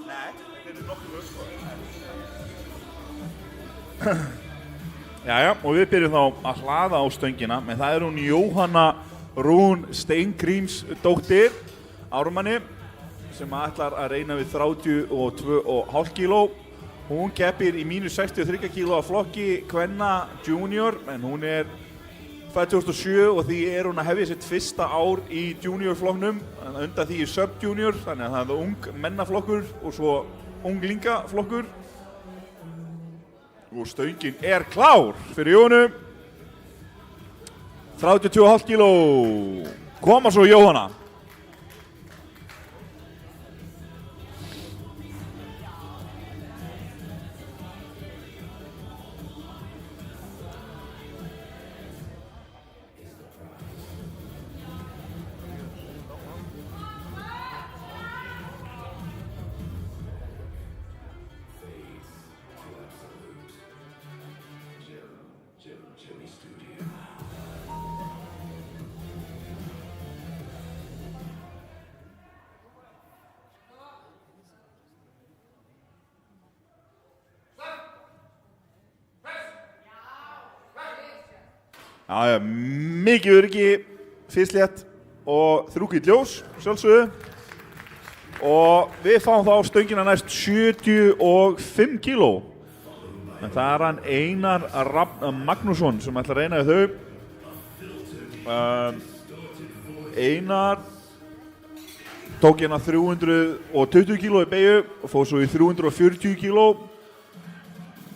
Nei, þetta er nokkuð lög, sko. Jæja, og við byrjum þá að hlaða á stöngina, en það er hún Jóhanna Rún Steingrímsdóttir, ármanni, sem ætlar að reyna við 32,5 kíló. Hún keppir í mínus 63 kíló af flokki kvenna junior, en hún er fædd 2007 og því er hún að hefja sitt fyrsta ár í juniorflokknum, undan því í sub-junior, þannig að það er ung mennaflokkur og svo unglingaflokkur. Og stöngin er klár fyrir Jónu. 32,5 kíló. Koma svo Jóhanna. Já, mikið öryggi, fyrstlétt og þrúkið ljós, sjálfsögðu. Og við fáum þá stöngina næst 75 kíló. En það er hann Einar Magnússon sem ætlar að reyna við þau. Einar tók hérna 320 kíló í beygju og fór svo í 340 kíló.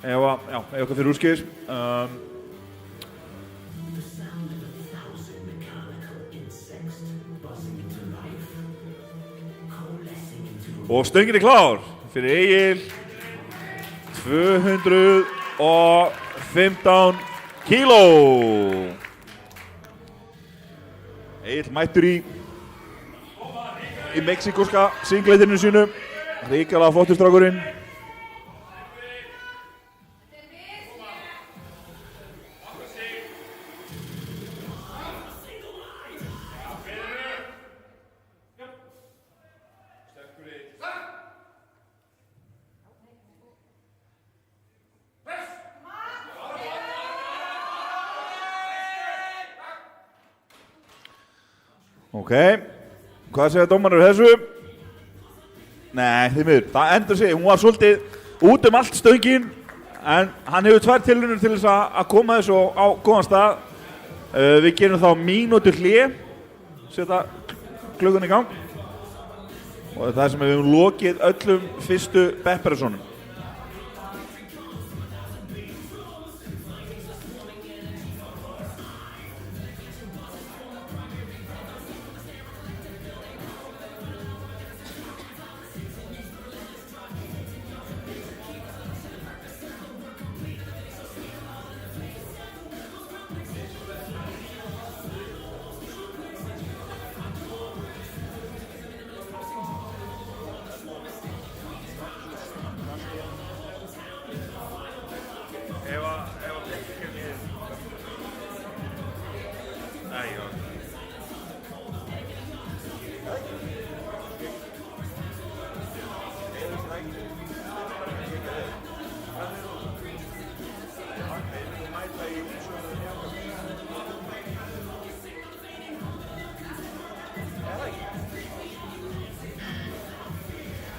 ef eitthvað fyrir úrskeiðis. Og stöngin klár fyrir Egil. 215 kíló. Egil mættur í mexíkóska singleitinu sínu. Ríkala flottur strákurinn. Ok, hvað segja dómarar þessu? Nei, því miður, það endur sig, hún var svolítið út allt stöngin en hann hefur 2 tilraunir til þess að koma þessu á góðan stað. Við gerum þá mínútu hlé, setja klukkan í gang og það er sem við höfum lokið öllum fyrstu bepparasónum.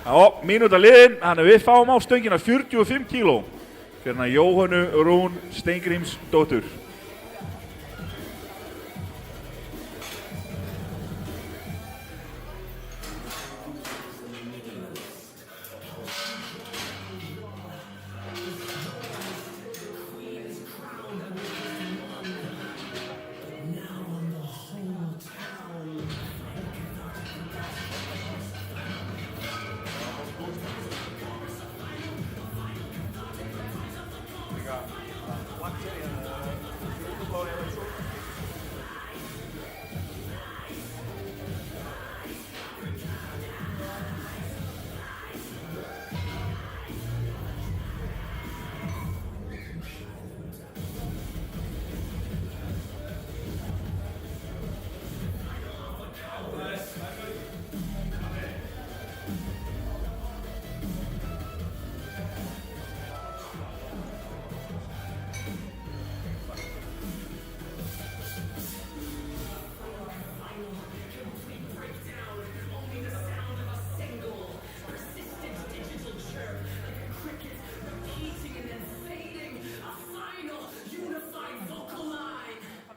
Já, mínúta liðin, þannig að við fáum á stöngina 45 kíló fyrir hana Jóhönnu Rún Steingrímsdóttur.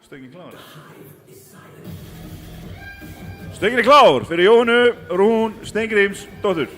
Stöngin klár. Stöngin klár fyrir Jóhönnu Rún Steingrímsdóttur.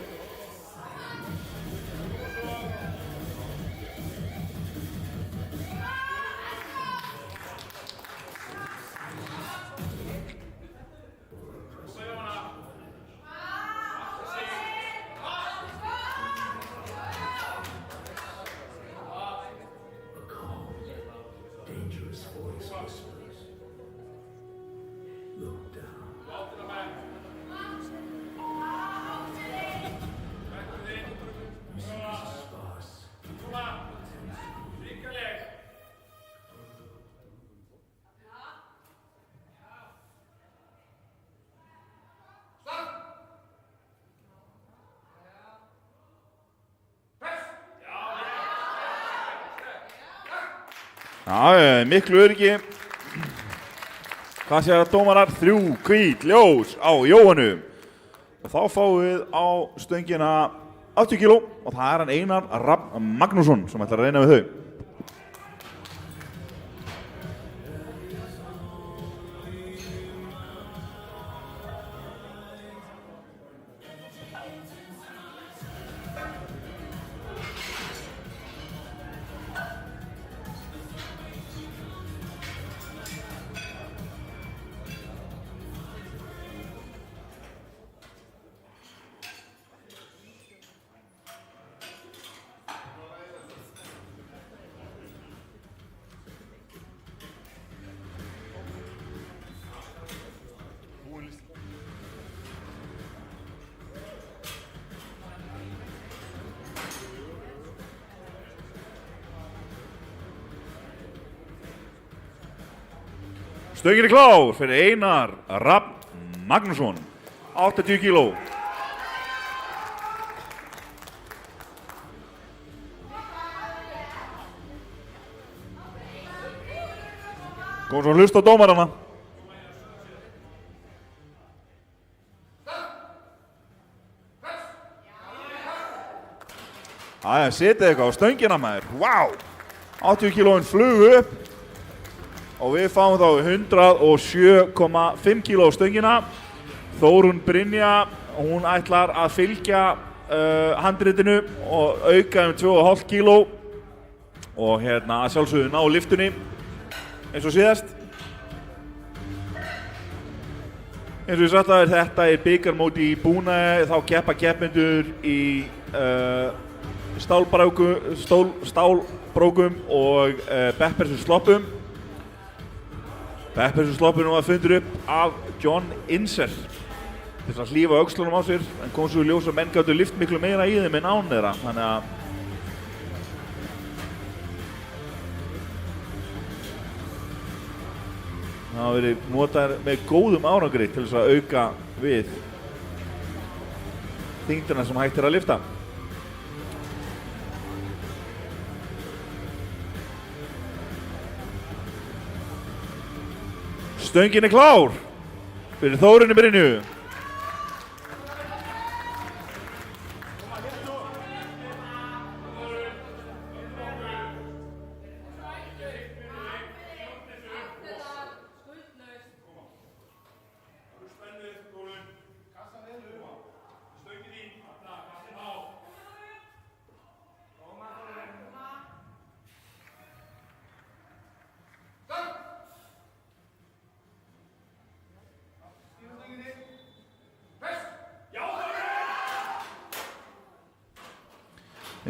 Já, miklu öryggi. Hvað segja dómarar? 3 hvít ljós á Jóhönnu. Og þá fáum við á stöngina 80 kíló og það er hann Einar Rafn Magnússon sem ætlar að reyna við þau. Stöngin klár fyrir Einar Rafn Magnússon, 80 kíló. Kom svo hlusta á dómarana. Æja, setið eitthvað á stöngina maður. Vá! 80 kílóin flugu upp og við fáum þá 107,5 kíló á stöngina. Þórunn Brynja, hún ætlar að fylgja handritinu og auka 2,5 kíló og hérna að sjálfsögðu ná lyftunni eins og síðast. Eins og ég sagt að þetta er bikarmóti í búnaði, þá keppa keppendur í stálbrókum og Beppersu-sloppum. Beppersu-sloppun var fundur upp af John Inser til að hlífa öxlunum á sér, en kom svo í ljós að menn gátu lyft miklu meira í þeim en án þeirra, þannig að það hafa verið notaðir með góðum árangri til þess að auka við þyngdina sem hægt er að lyfta. Stöngin klár fyrir Þórunni Brynju.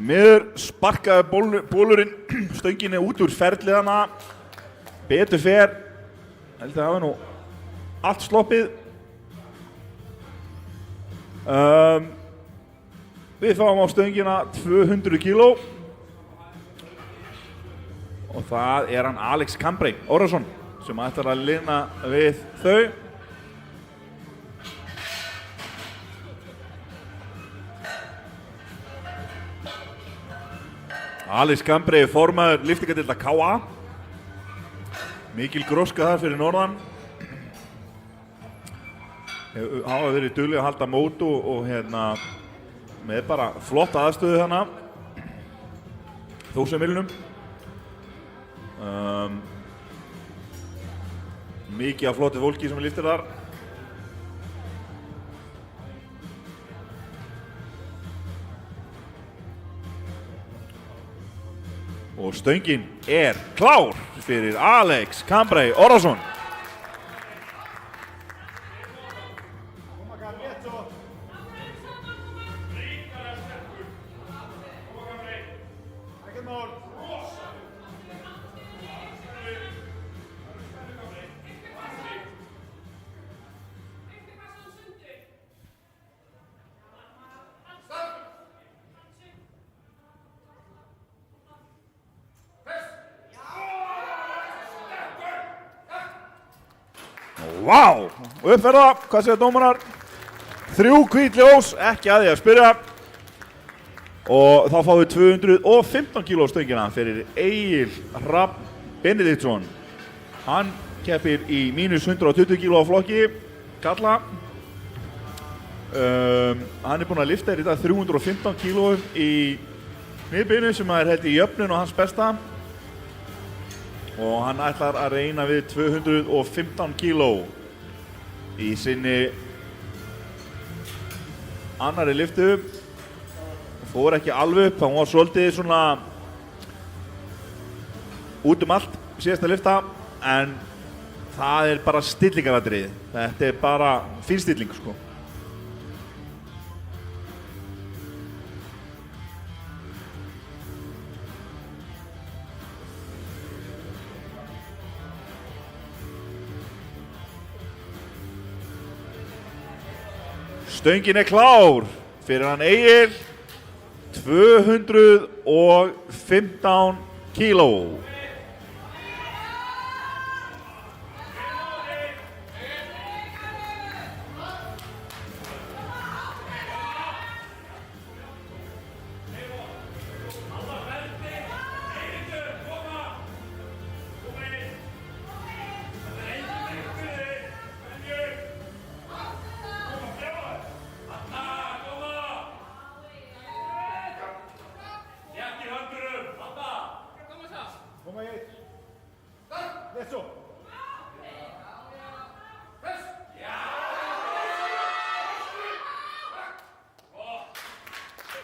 Miður sparkaði bólurinn stönginni út úr ferliðana. Betur fer, held að hafa nú allt sloppið. Við fáum á stöngina 200 kíló og það er hann Alex Cambray Orrason sem ætlar að lina við þau. Alex Cambray er formaður lyftingadeildar KA. Mikil gróska þar fyrir norðan. Hafa verið dugleg að halda mót og hérna með bara flott aðstöðu þarna. Þórshamilnum. Mikið af flotti fólki sem lyftir þar. Og stöngin er klár fyrir Alex Cambray Orrason. Vá! Og uppferða, hvað segja dómarar? 3 hvít ljós, ekki að því að spyrja. Og þá fáum við 215 kíló stöngina fyrir Egil Hrafn Benediktsson. Hann keppir í mínus 120 kíló á flokki, kalla. Hann er búinn að lyfta í dag 315 kíló í miðbyrnu sem er held í jöfnun og hans besta. Og hann ætlar að reyna við 215 kíló í sinni annari lyftu. Fór ekki alveg upp, hann var svolítið svona út allt síðasta lyfta, en það er bara stillingaratriði. Þetta er bara fínstilling, sko. Stöngin er klár fyrir hann Egil, 215 kíló.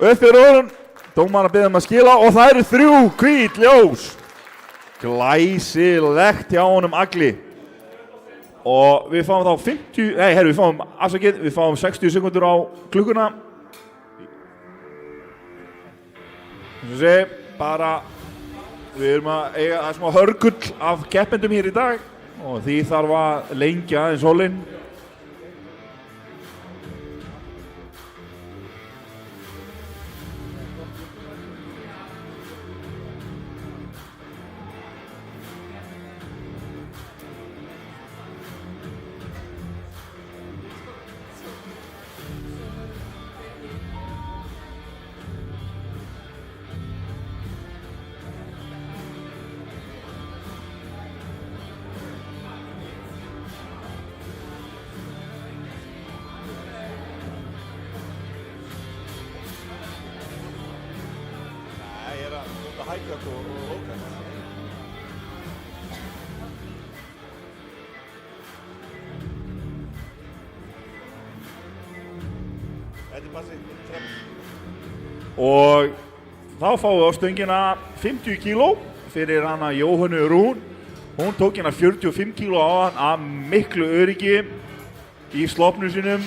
Upp fyrir orðun, dómarinn að biðja að skila og það eru 3 hvít ljós. Glæsilegt hjá honum Agli. Og við fáum þá 60 sekundur á klukkuna. Þess að segja, bara, við erum að eiga það smá hörgull af keppendum hér í dag og því þarf að lengja aðeins hólinn. Og þá fáum við á stöngina 50 kíló fyrir hana Jóhönnu Rún. Hún tók hérna 45 kíló á hann af miklu öryggi í sloppnum sínum.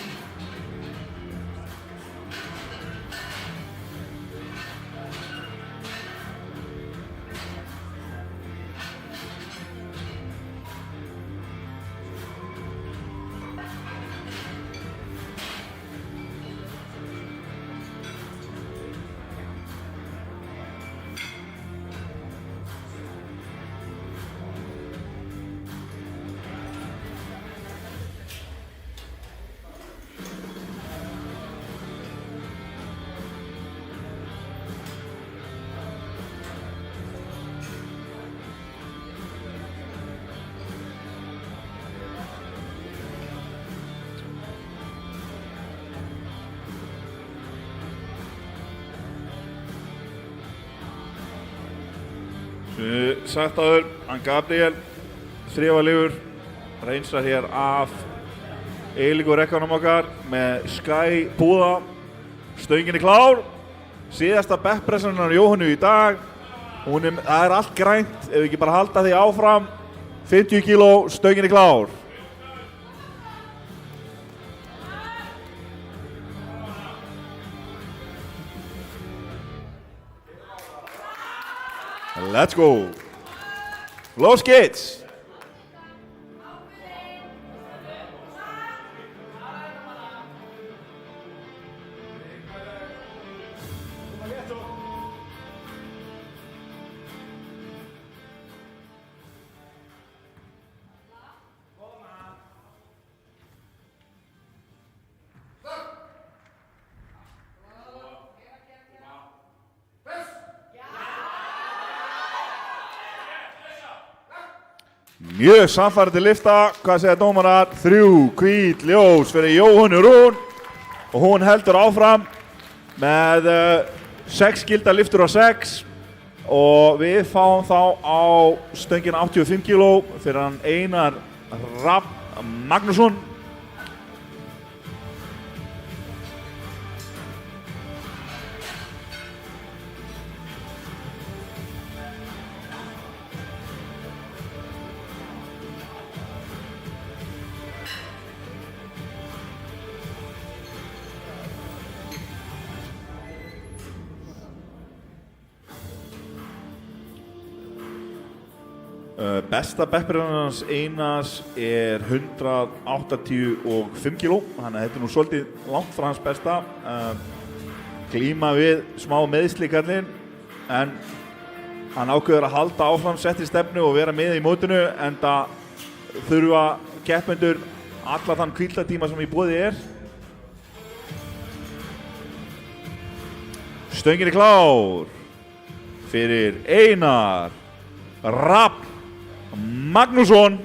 Sagt áður, hann Gabriel þrifalegur reynsar hér af eilíku rekkanum okkar með Sky púða. Stöngin er klár. Síðasta backpressannar Jóhannu í dag. Það er allt grænt, ef við ekki bara halda því áfram. 50 kíló, stöngin er klár. Let's go. Los kids. Mjög samfærandi lifta, hvað segja dómarar? 3 hvít ljós fyrir Jóhönnu Rún og hún heldur áfram með 6 gildar liftur á 6 og við fáum þá á stöngina 85 kíló fyrir hann Einar Rapp Magnússon. Besta backpressan Einars er 185 kíló, þannig að þetta er nú svolítið langt frá hans besta. Glíma við smá meiðsli kallinn, en hann ákveður að halda áfram settri stefnu og vera með í mótinu, enda þurfa keppendur alla þann hvíldartíma sem í boði er. Stöngin er klár fyrir Einar Rapp Magnússon.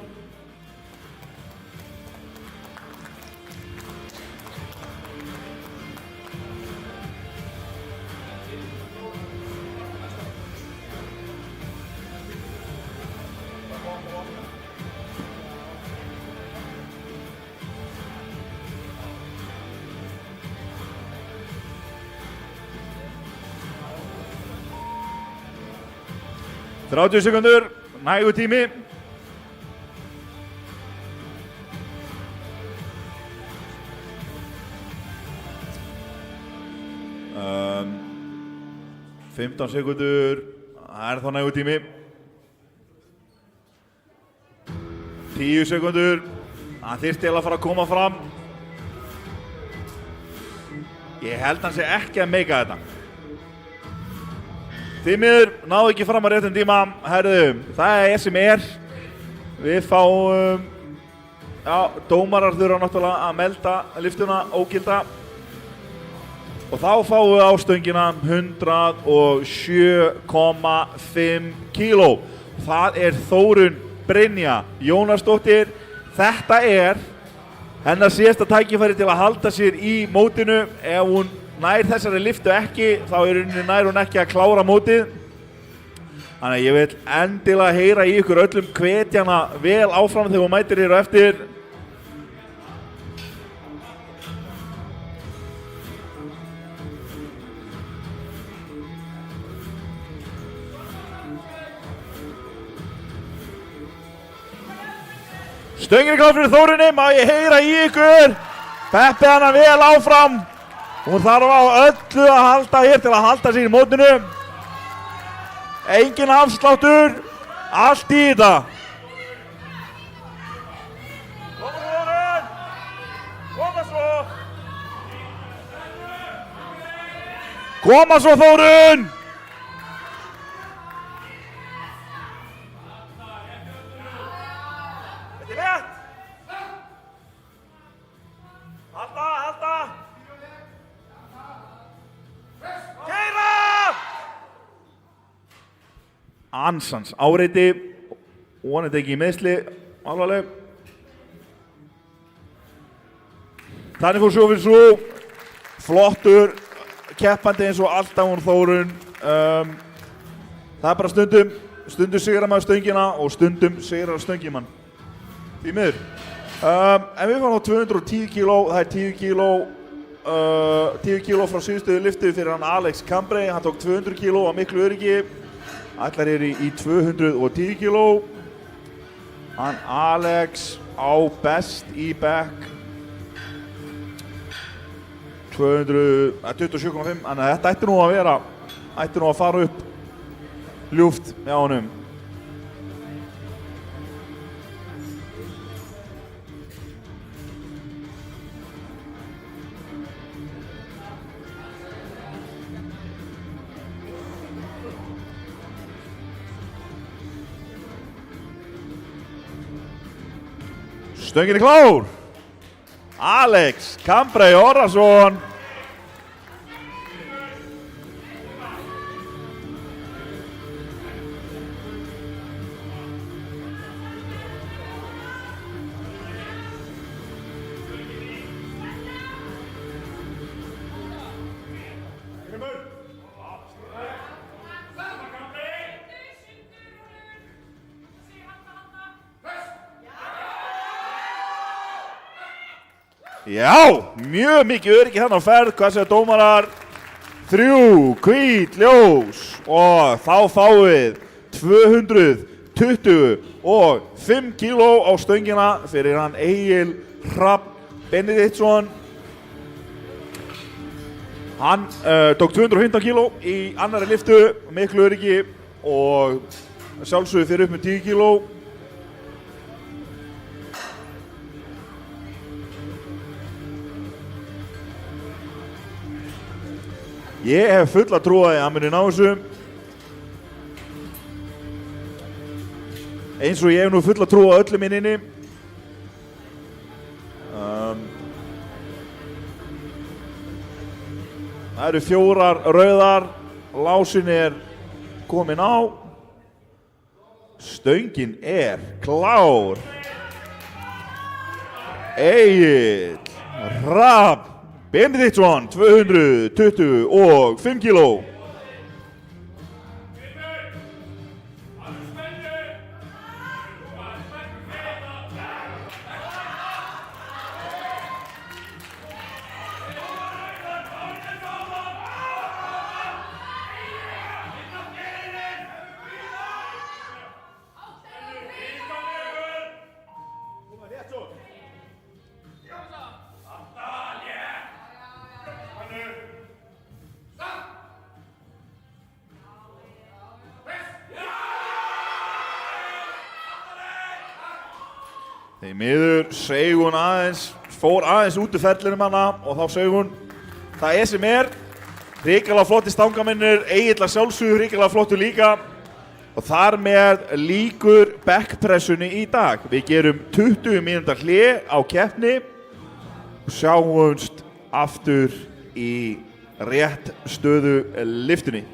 30 sekundur, nægur tími. Um, 15 sekundur, það er þá nægur tími. 10 sekundur, það þyrfti að fara að koma fram. Ég held hann sé ekki að meika þetta. Því miður náðu ekki fram að réttum tíma. Herðu, það er sem er. Við fáum, dómarar þurfa náttúrulega að melda lyftuna ógilda. Og þá fáum við á stöngina 107,5 kíló. Það er Þórunn Brynja Jónasdóttir. Þetta er hennar síðasta tækifæri til að halda sér í mótinu. Ef hún nær þessari lyftu ekki, þá nær hún ekki að klára mótið. Þannig að ég vil endilega heyra í ykkur öllum, hvetja hana vel áfram þegar hún mætir hér á eftir. Stöngin er klár fyrir Þórunni, má ég heyra í ykkur. Peppi hana vel áfram. Hún þarf á öllu að halda hér til að halda sér í mótinu. Engin afsláttur, allt í þetta. Koma Þórunn, koma svo. Koma svo Þórunn. Þetta er rétt. Halda. Keyra! Ansans áreiti, vonandi ekki í meiðsli, alvarleg. Þannig fór svo fyrir svo, flottur, keppandi eins og alltaf hún Þórunn. Það er bara stundum sigrar maður stöngina og stundum sigrar stöngimann. Því miður. En við fáum á 210 kíló, það er 10 kíló frá síðustu lyftu fyrir hann Alex Cambre. Hann tók 200 kíló á miklu öryggi. Ætlar er í 210 kíló. Hann Alex á best í back. 27,5. Þannig að þetta ætti nú að fara upp ljúft með honum. Stöngin er klár. Alex Cambre Orrason. Já, mjög mikið öryggi þarna á ferð, hvað segja dómarar? 3 hvít ljós og þá fáum við 225 kíló á stöngina fyrir hann Egil Hrafn Benediktsson. Hann tók 215 kíló í annari lyftu, miklu öryggi og sjálfsögðu fyrir upp með 10 kíló. Ég hef fulla trú að hann muni ná þessu. Eins og ég hef nú fulla trú á öllum inni. Það eru 4 rauðar. Lásin er komin á. Stöngin er klár. Egil Hrafn Benediktsson, 225 kíló. Þeir miður seig hún aðeins, fór aðeins út úr ferlinum hana og þá seig hún. Það sem hrikalega flotti stangaminnir, Egill að sjálfsögðu hrikalega flottur líka. Og þar með lýkur backpressunni í dag. Við gerum 20 mínúta hlé á keppni og sjáumst aftur í rétt stöðu lyftunni.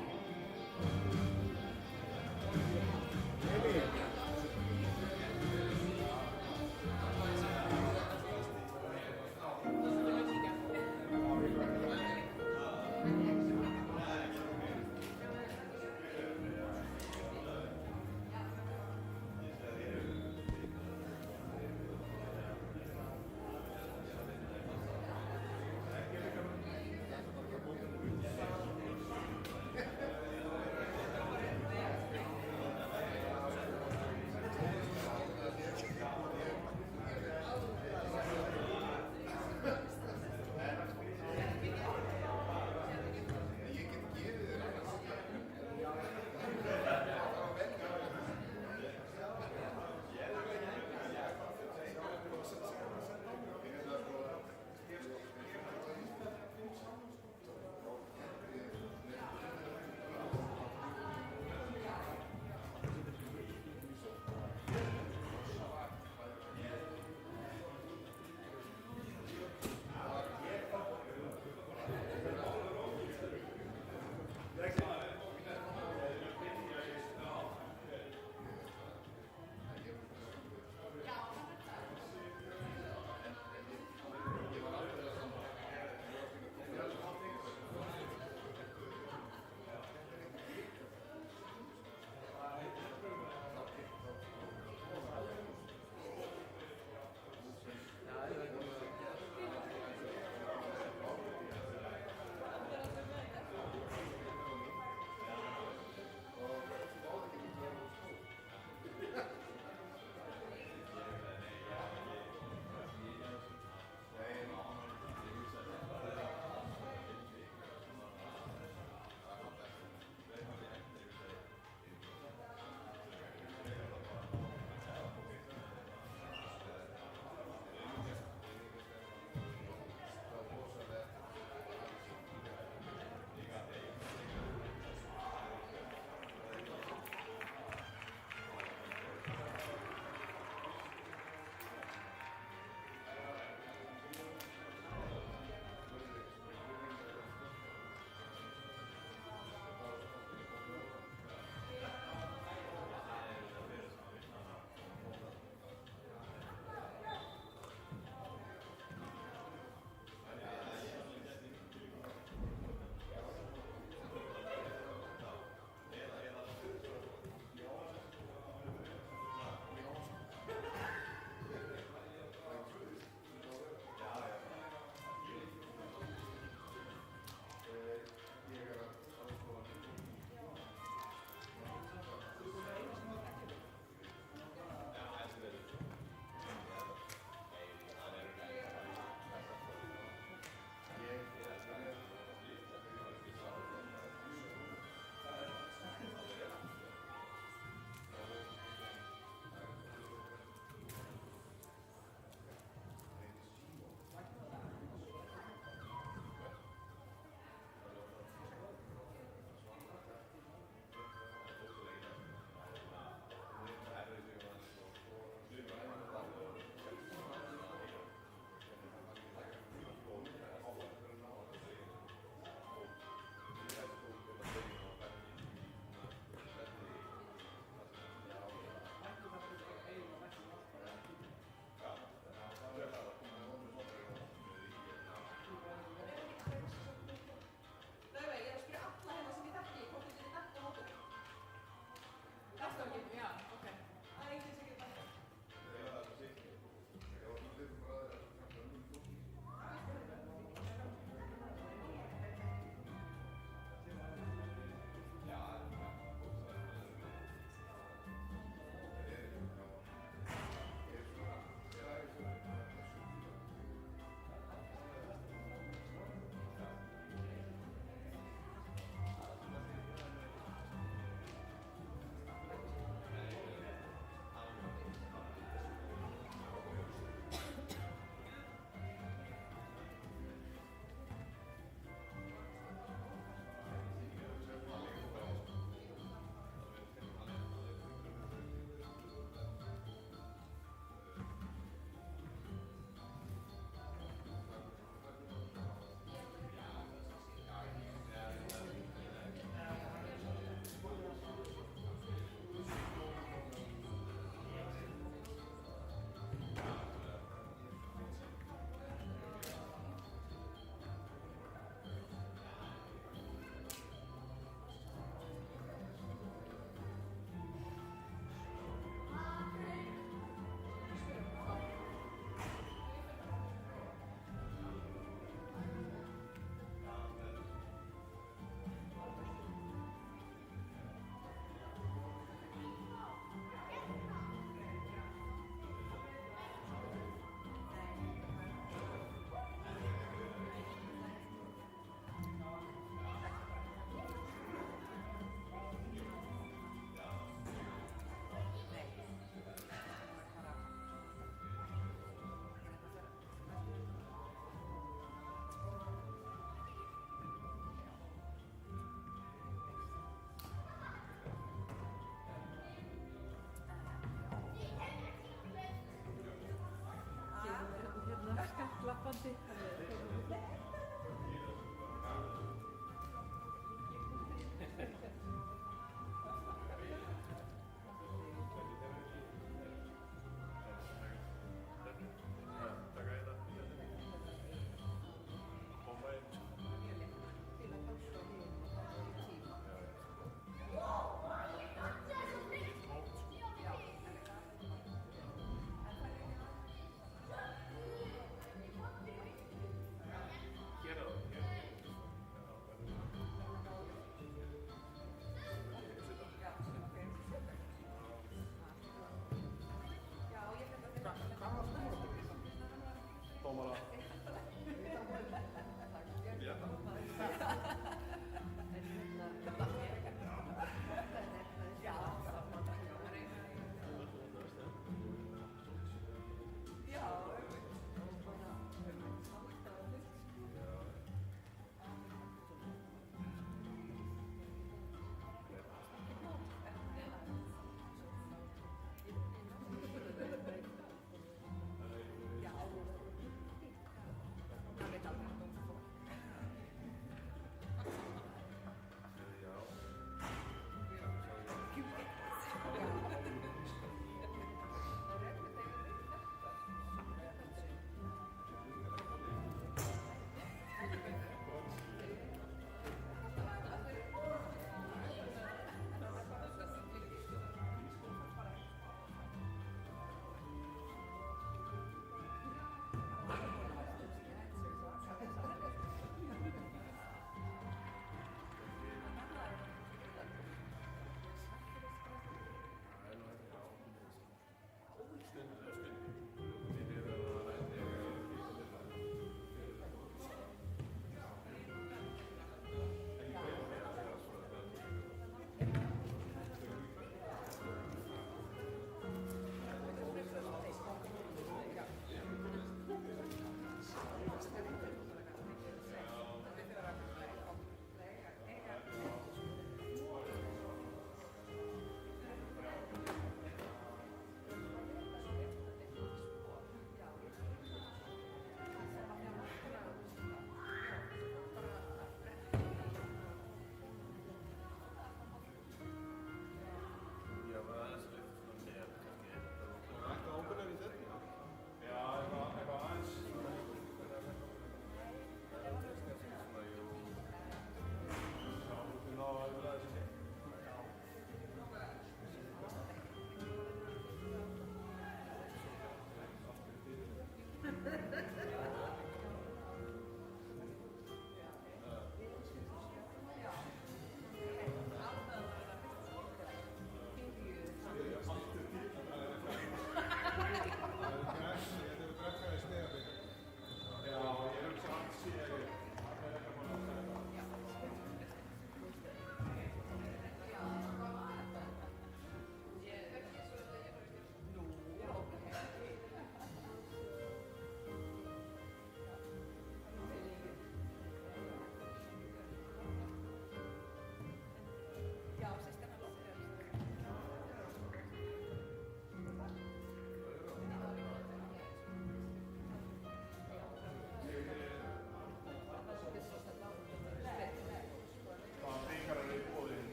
dómara.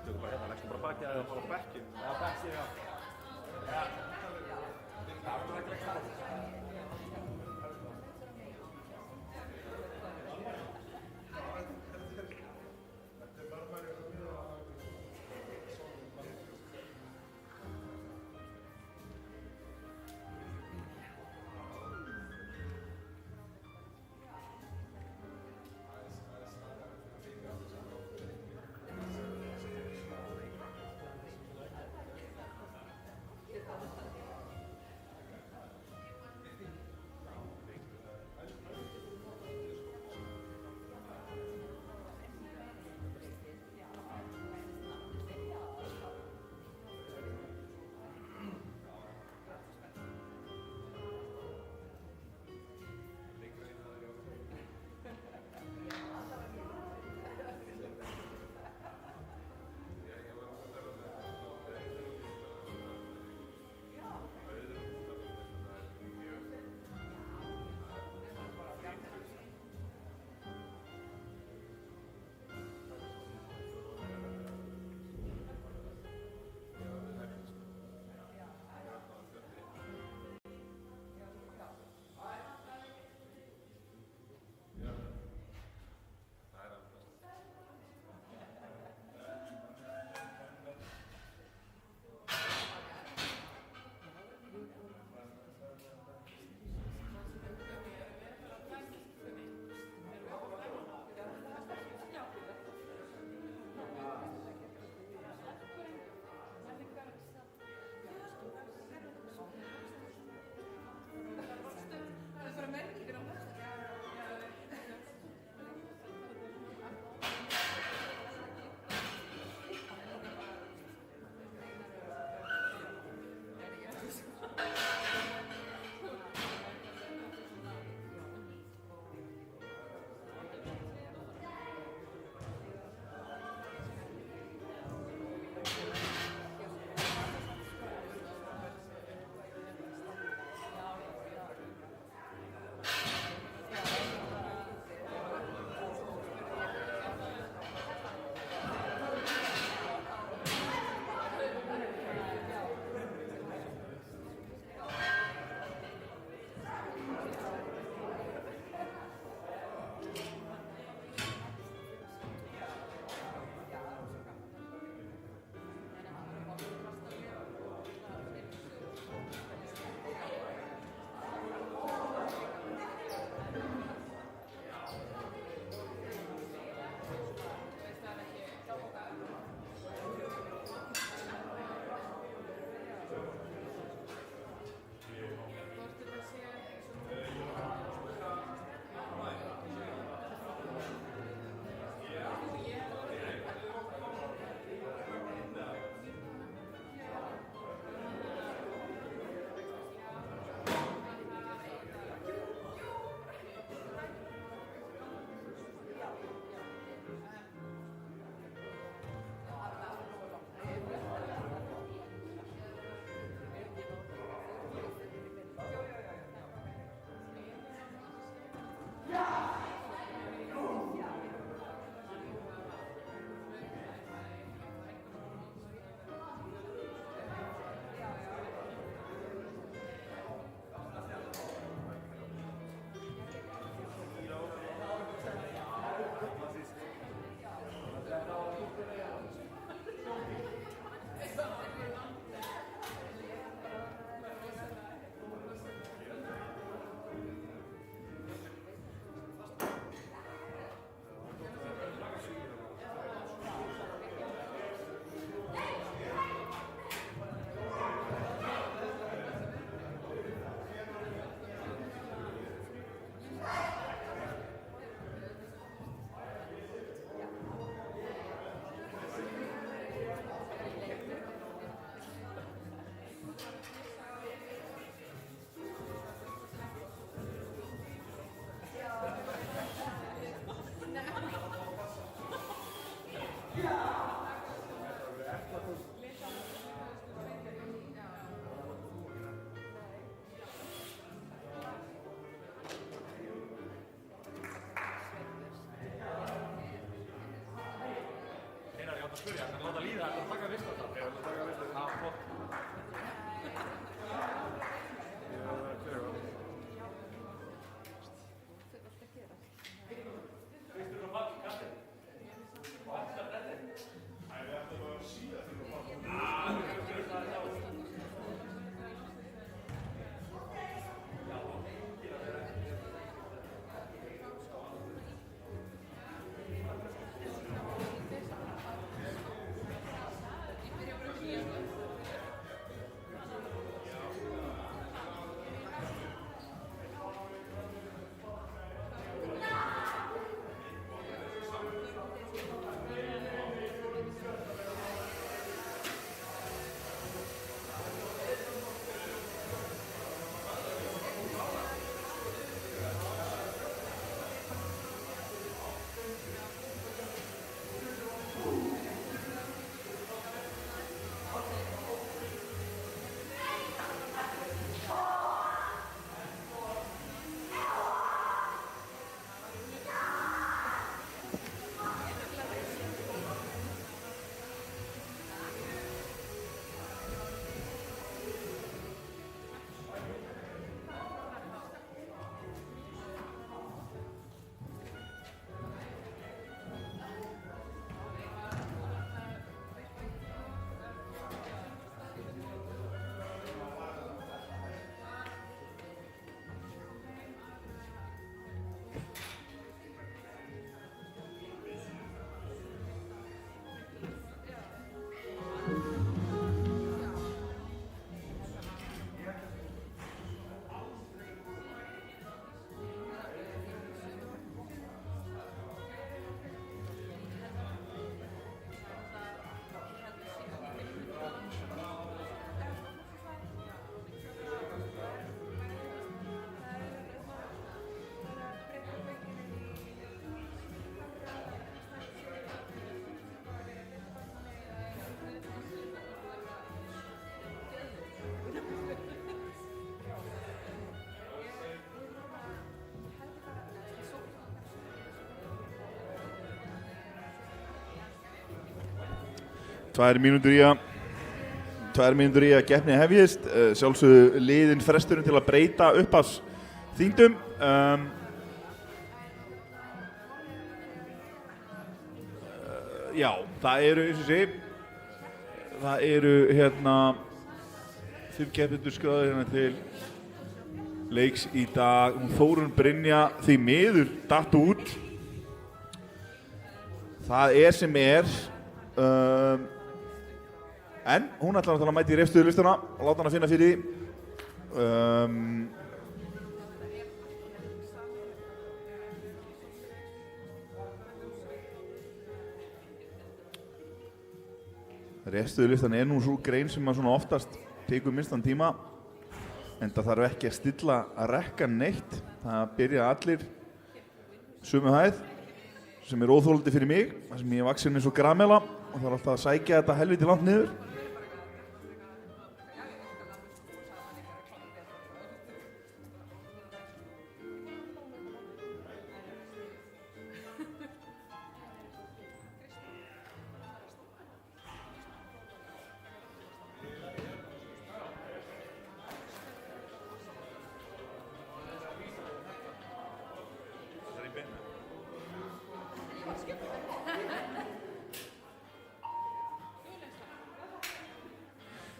Tökum bara hérna, leggstu bara bakið eða bara á bekkinn. Já, bekkinn, já. Já, það er ekki leggst það. spyrja, en láta líða, þetta taka vist þetta. Ég ætla að taka vist þetta. Já, flott. Ég var að vera hver og. Tvær mínútur í að keppni hefjist, sjálfsögðu liðin fresturinn til að breyta upphafs þyngdum. Já, það eru, eins og sé, það eru hérna 5 keppendur skráðir hérna til leiks í dag. Þórunn Brynja því miður datt út. Það er sem er. En hún ætlar að mæta í reyfstuðurlistuna og láta hana finna fyrir því. Reyfstuðurlistan er nú svo grein sem að svona oftast tekur minnstan tíma, en það þarf ekki að stilla að rekka neitt. Það byrja allir sömu hæð, sem er óþolandi fyrir mig, þar sem ég er vaxinn eins og gramela og það er alltaf að sækja þetta helviti langt niður.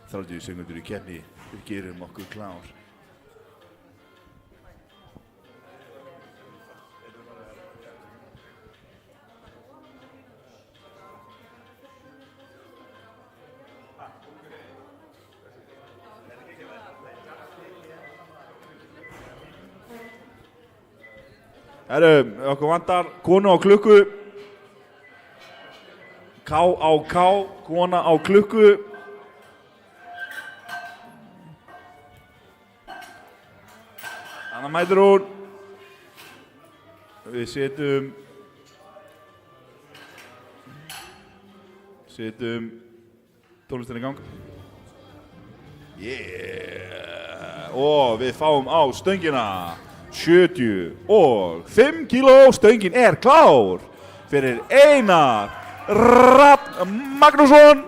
Þrjátíu sekúndur í keppni, við gerum okkur klár. Herru, okkur vantar konu á klukku. K á K, kona á klukku. Þannig mætir hún. Við setjum tónlistina í gang. Yeah! Og við fáum á stöngina 75 kíló. Stöngin er klár fyrir Einar Rafn Magnússon.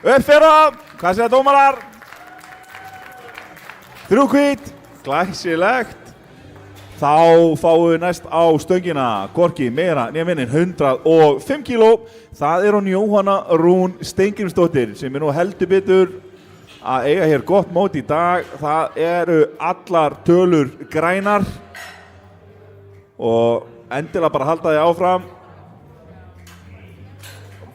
Uppfera, hvað segja dómarar? 3 hvít, glæsilegt. Þá fáum við næst á stöngina, hvorki meira né minni en 105 kíló. Það er hún Jóhanna Rún Steingrímsdóttir sem er nú heldur betur að eiga hér gott mót í dag. Það eru allar tölur grænar og endilega bara halda því áfram.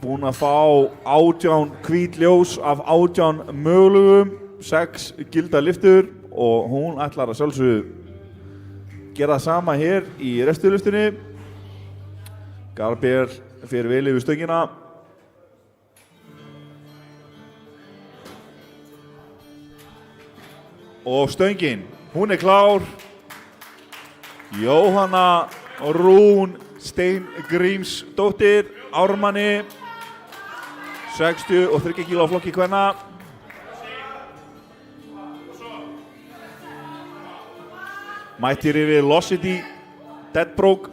Búin að fá 18 hvít ljós af 18 mögulegum, 6 gilda lyftur og hún ætlar að sjálfsögðu gera það sama hér í restulistunni. Gabriel fyrir vel yfir stöngina. Og stöngin, hún er klár. Jóhanna Rún Steingrímsdóttir, ármanni, 63 kíló flokki kvenna. Mættir yfir Velocity Deadbroke.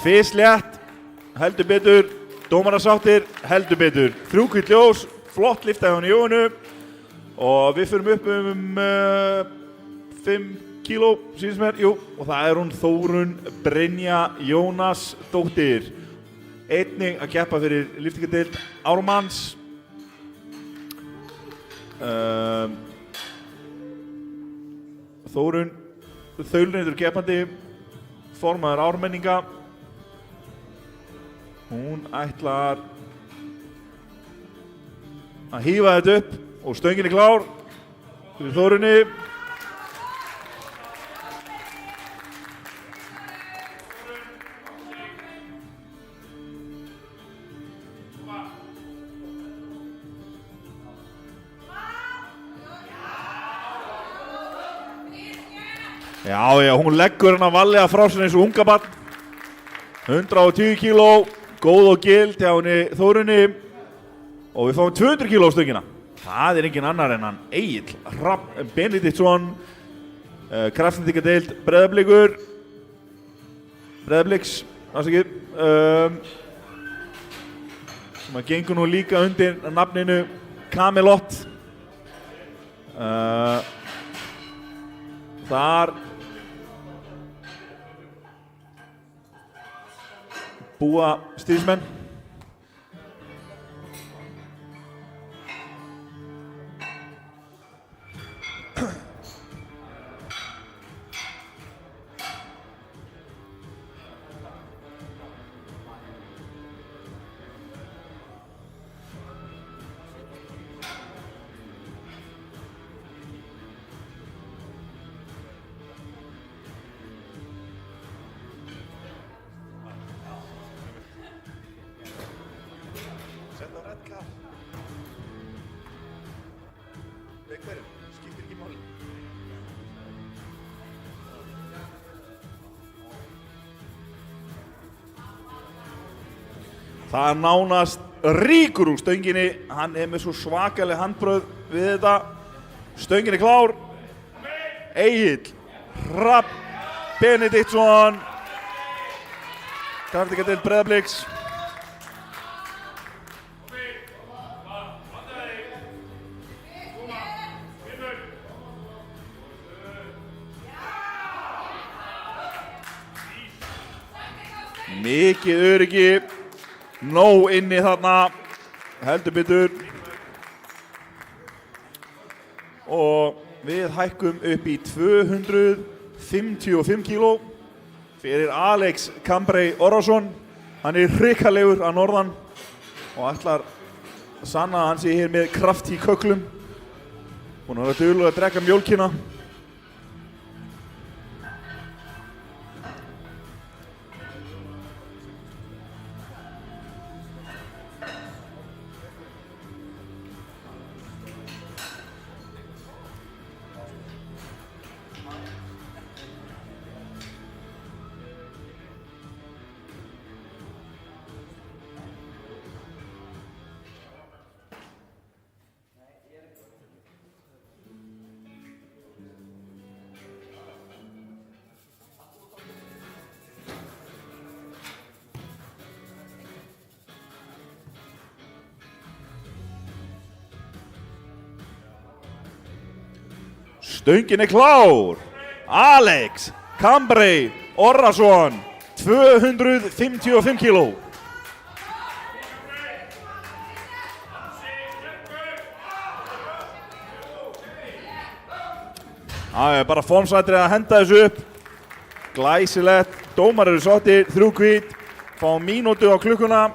Fislétt, heldur betur, dómarasáttir, heldur betur. 3 hvít ljós, flott lyfta hjá Jónu og við förum upp 5 kíló, síðan mér, jú, og það er hún Þórunn Brynja Jónasdóttir. Einnig að keppa fyrir lyftingadeild Ármanns. Þórunn, þaulreyndur keppandi, formaður ármenninga. Hún ætlar að hífa þetta upp og stöngin er klár fyrir Þórunni. Já, hún leggur hana varlega frá sér eins og unga barn. 110 kíló, góð og gild hjá henni Þórunni og við fáum 200 kíló á stöngina. Það er engin annar en hann Egill Hrafn Benediktsson, kraftendingadeild Breiðabliks, sem að gengur nú líka undir nafninu Camelot. Þar búa stríðsmenn. Það er nánast ríkur úr stönginni, hann er með svo svakaleg handbröð við þetta. Stöngin er klár. Egill Hrafn Benediktsson, kraftendingadeild Breiðabliks. Mikið öryggi, nóg inni þarna, heldur betur. Og við hækkum upp í 255 kíló fyrir Alex Cambrey Orrason. Hann er hrikalegur að norðan og ætlar að sanna að hann sé hér með kraft í köklum. Búinn að vera duglegur að drekka mjólkina. Stöngin er klár. Alex Cambrey Orrason, 255 kíló. Það er bara formsættir að henda þessu upp. Glæsilegt, dómar eru sáttir, 3 hvít, fá mínútu á klukkuna.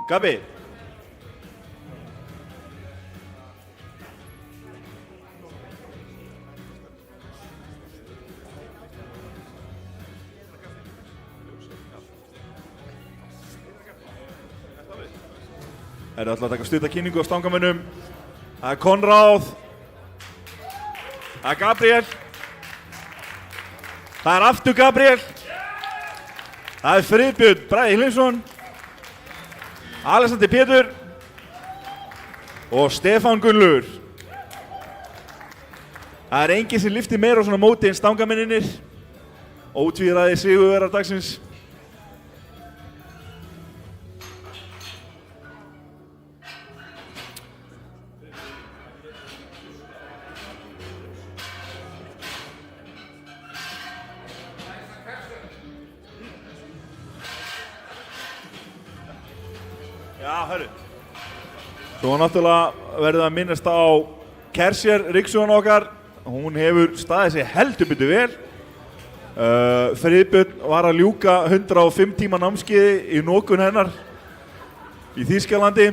Gabi. Það eru alltaf að taka stutta kynningu á stangamönnum. Það er Konráð. Það er Gabriel. Það er aftur Gabriel. Það er Friðbjörn Bragi Hlinsson. Alexander Pétur og Stefán Gunnlaugur. Það er enginn sem lyftir meira á svona móti en stangamennirnir. Ótvíræðir sigurvegarar dagsins. Já, hörru. Svo náttúrulega verðum við að minnast á Kersjer Ríksson okkar. Hún hefur staðið sig heldur betur vel. Friðbjörn var að ljúka 105 tíma námskeiði í notkun hennar í Þýskalandi.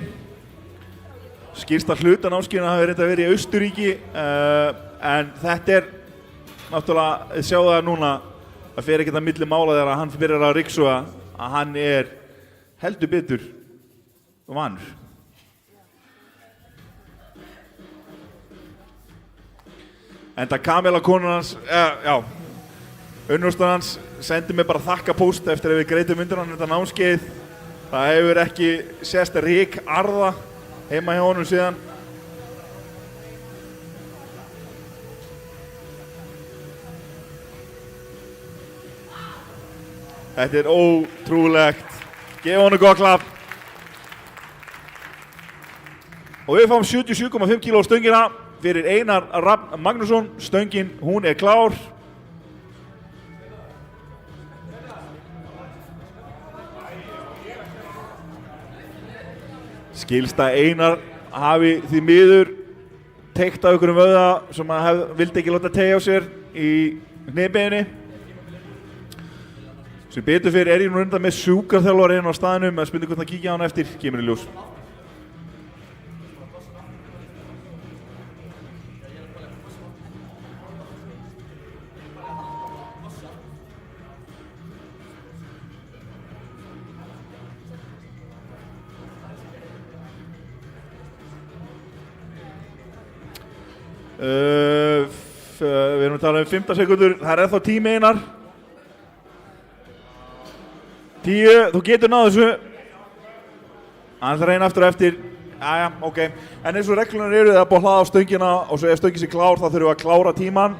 Skilst að hluta námskeiðina hafi reynda verið í Austurríki. En þetta er náttúrulega, þið sjáu það núna, það fer ekkert að milli mála þegar hann byrjar að ryksuga að hann er heldur betur vanur. Enda Kamila konan hans, unnustan hans, sendi mér bara þakkapóst eftir að við greitum undir hann þetta námskeið. Það hefur ekki sést rík arða heima hjá honum síðan. Þetta er ótrúlegt. Gefa honum gott klapp. Og við fáum 77,5 kíló á stöngina fyrir Einar Rafn Magnússon. Stöngin, hún er klár. Skilst að Einar hafi því miður teygt af ykkur vöða sem hann vildi ekki láta tegja á sér í hnébeginni. Sem betur fyrir er ég nú reynda með sjúkraþjálfara hérna á staðnum, að spynda hvort að kíkja á hann eftir, kemur í ljós. Við erum að tala um 15 sekundur, það er ennþá tími Einar. 10, þú getur náðu þessu. Hann þarf að reyna aftur og eftir. Jæja, ok. En eins og reglunar eru það að búið að hlaða á stöngina og svo ef stöngin sé klár þá þurfum við að klára tíman.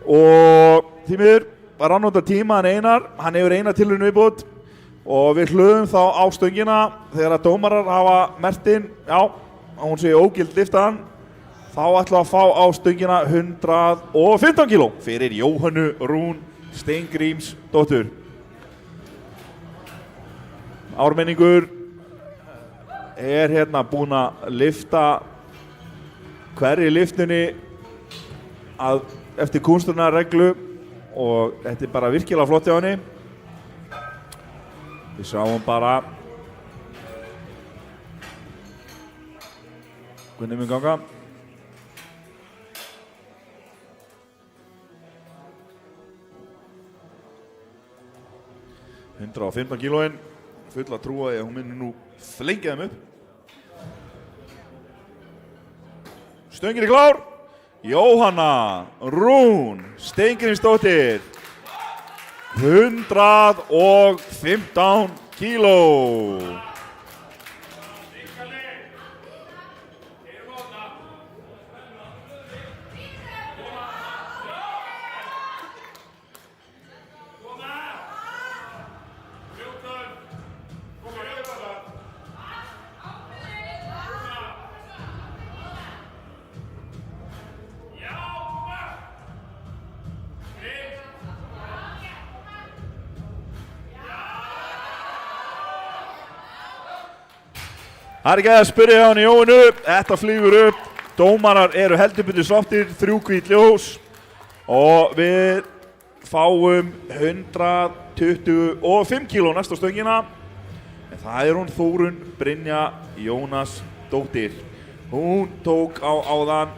Og því miður var rannóta tíman Einar, hann hefur eina tilraun viðbútt og við hlöðum þá á stöngina þegar að dómarar hafa mertinn, já, hún segir ógild liftaðan. Þá ætlum við að fá á stöngina 115 kíló fyrir Jóhönnu Rún Steingrímsdóttur. Ármenningur er hérna búinn að lyfta hverri lyftunni eftir kúnsturnar reglu og þetta er bara virkilega flott hjá henni. Við sjáum bara hvernig mun ganga. 115 kílóin, full að trúa því að hún myndir nú flengja þeim upp. Stöngin er klár, Jóhanna Rún Steingrímsdóttir 115 kíló. Það er ekki að spyrja hjá hann í Jóinu, þetta flýgur upp, dómarar eru heldur betur sáttir, 3 hvít ljós og við fáum 125 kíló næsta stöngina. En það er hún Þórunn Brynja Jónasdóttir. Hún tók áðan,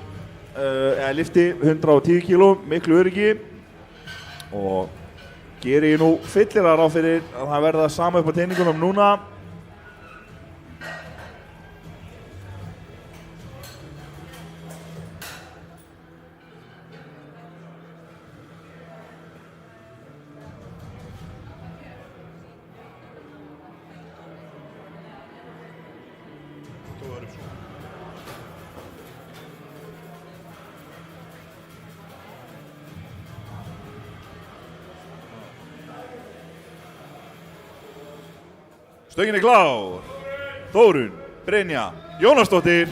lyfti 110 kíló, miklu öryggi og gerir ég nú fyllilega ráð fyrir að það verða sama upp á teiningunum núna. Stöngin er klár. Þórunn Brynja Jónasdóttir.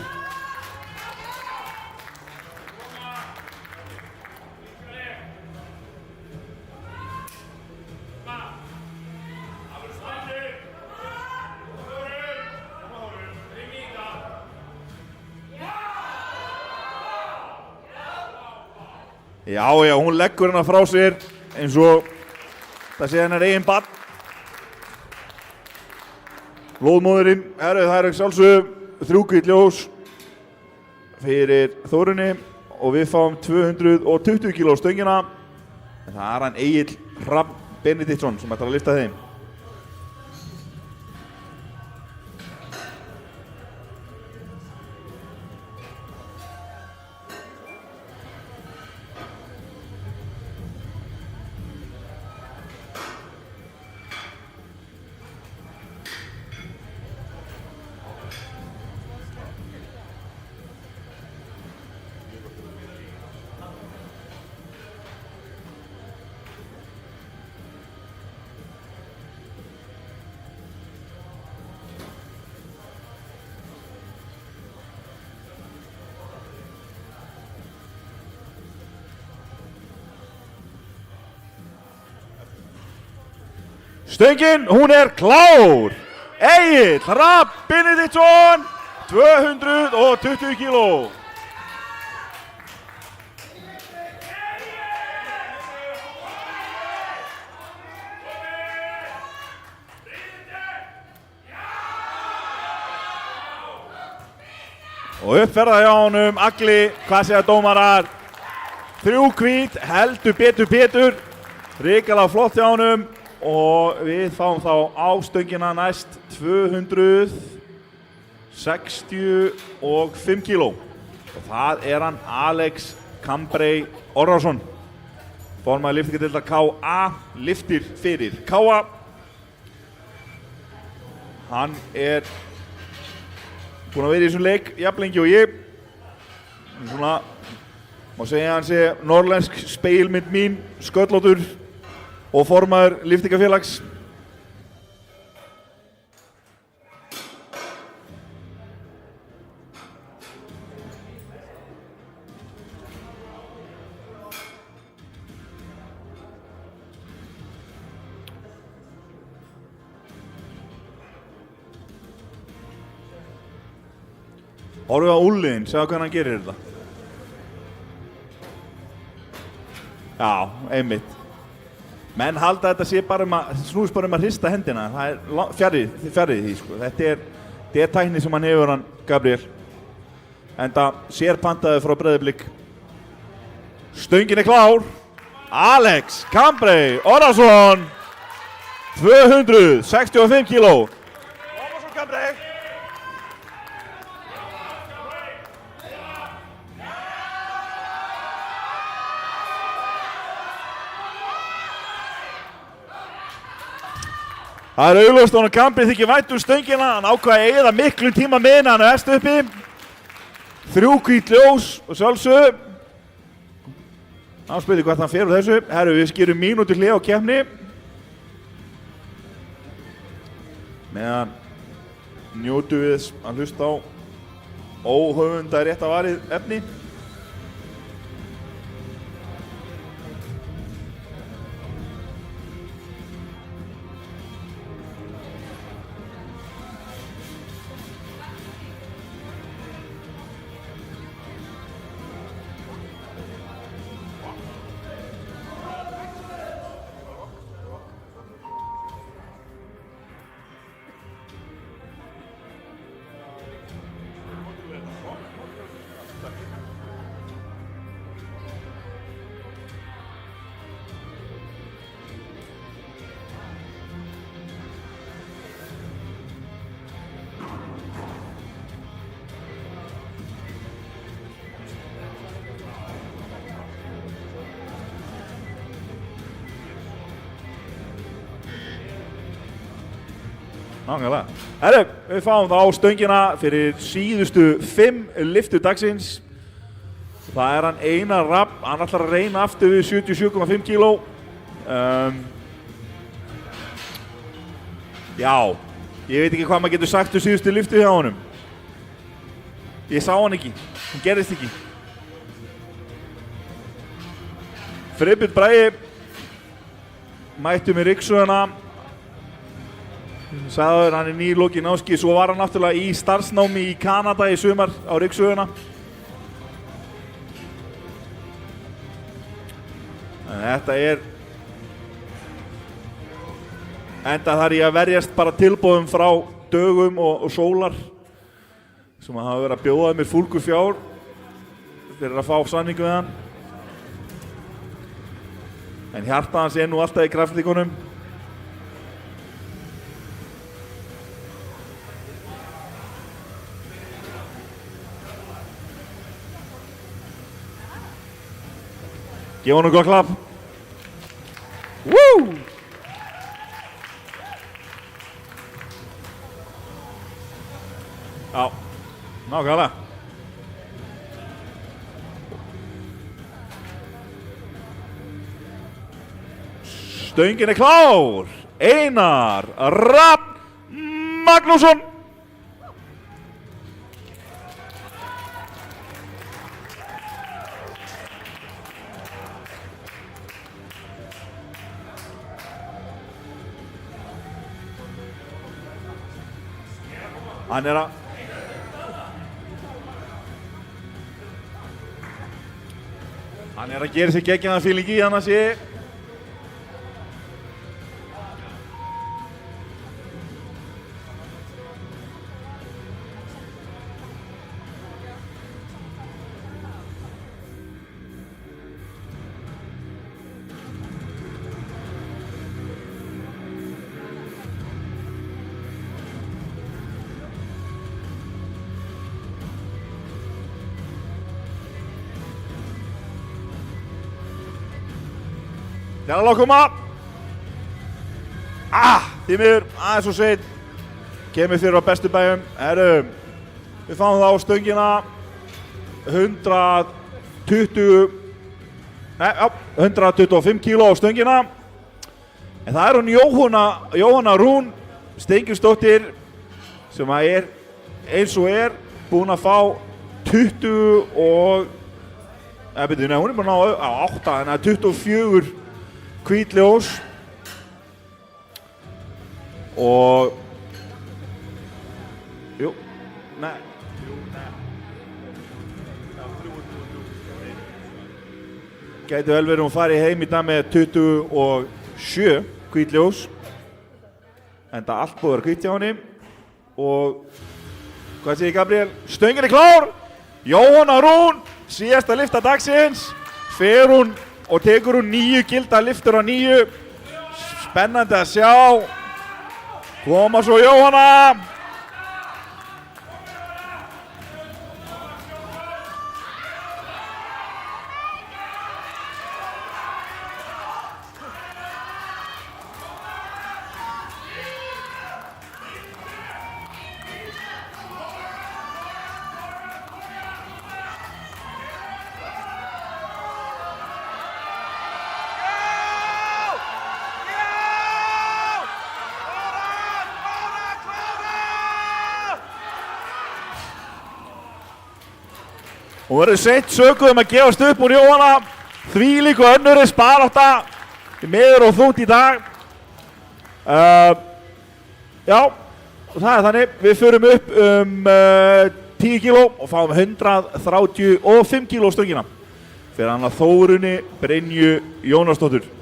Já, hún leggur hana frá sér eins og það sé hennar eigin barn. Blóðmóðurinn, það er ekki sjálfsög 3 hvít ljós fyrir Þórunni og við fáum 220 kíló stöngina. En það er hann Egill Hrafn Benediktsson sem ætlar að lyfta þeim. Stöngin, hún er klár. Egill Hrafn Benediktsson, 220 kíló. Og uppferða hjá honum, Agli, hvað segja dómarar? 3 hvít, heldur betur. Ríkilega flott hjá honum. Og við fáum þá á stöngina næst 265 kíló. Og það er hann Alex Kambrey Orrason. Formaður lyftingadeildar KA, lyftir fyrir KA. Hann er búinn að vera í þessum leik jafnlengi og ég. Svona, má segja hann sé norrlensk speilmynd mín, sköllóttur. Og formaður lyftingafélags. Horfum við á Úlliðinn, sjá hvernig hann gerir þetta. Já, einmitt. Menn halda þetta sé bara snúist bara að hrista hendina. Það er fjarrið því, sko. Þetta er tækni sem hann hefur, hann Gabriel. Enda sérpantaði frá Breiðablik. Stöngin er klár. Alex Kambrey Orrason, 265 kíló. Orrason Kambrey. Það er augljóst honum Kambi þykir vænt stöngina, hann ákvað að eyða miklum tíma með henni, hann er efst uppi. 3 hvít ljós og sjálfsög. Ná spyrir hvað hann fer úr þessu. Herru, við skýrum mínútu hlé á keppni. Meðan njótu við að hlusta á óhöfunda rétt að varið efni. Nákvæmlega. Herru, við fáum það á stöngina fyrir síðustu 5 lyftu dagsins. Það er hann Einar Rapp, hann ætlar að reyna aftur við 77,5 kíló. Já, ég veit ekki hvað maður getur sagt um síðustu lyftu hjá honum. Ég sá hann ekki, hún gerðist ekki. Friðbjörn Bragi mættu með ryksuðuna. Sagður, hann er nýlokið námskeið, svo var hann náttúrulega í starfsnámi í Kanada í sumar á ryksuðuna. En þetta er enda þar ég að verjast bara tilboðum frá Dögum og Sólar sem hafa verið að bjóða mér fúlgur fjár fyrir að fá samningu við hann. En hjarta hans er nú alltaf í kraftlíkunum. Gefa honum gott klapp. Woo! Já, nákvæmlega. Stöngin er klár. Einar Rapp Magnússon. Hann er að gera sér geggjaðan feeling í hann að sé. Jæla að koma. Því miður, aðeins og sveit. Kemur fyrir á bestu bæjum. Herru, við fáum það á stöngina. 125 kíló á stöngina. En það er hún Jóhanna Rún Steingrímsdóttir sem að er eins og er búin að fá 20 og hún er búin að ná á 8, þannig að 24 hvít ljós og gæti vel verið hún farið heim í dag með 27 hvít ljós enda allt búið að vera hvít hjá henni og hvað segir Gabriel? Stöngin er klár! Jóhanna Rún, síðasta lyfta dagsins, fer hún og tekur hún 9 gilda lyftur á 9. Spennandi að sjá. Koma svo Jóhanna. Hún verður seint sökuð að gefast upp úr Jóhanna. Þvílík og önnurins barátta. Miður og þungt í dag. Já, og það er þannig. Við förum upp 10 kíló og fáum 135 kíló stöngina. Fyrir hann að Þórunni Brynju Jónasdóttur.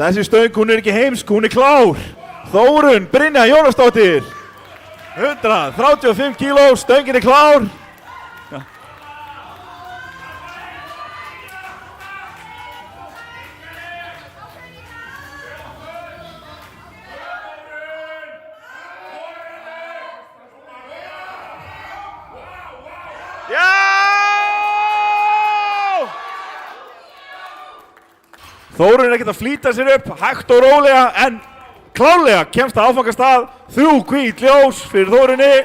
Þessi stöng, hún er ekki heimsk, hún er klár. Þórunn Brynja Jónasdóttir. 135 kíló, stöngin er klár. Þórunn er ekkert að flýta sér upp, hægt og rólega, en klárlega kemst að áfangastað. 3 hvít ljós fyrir Þórunni.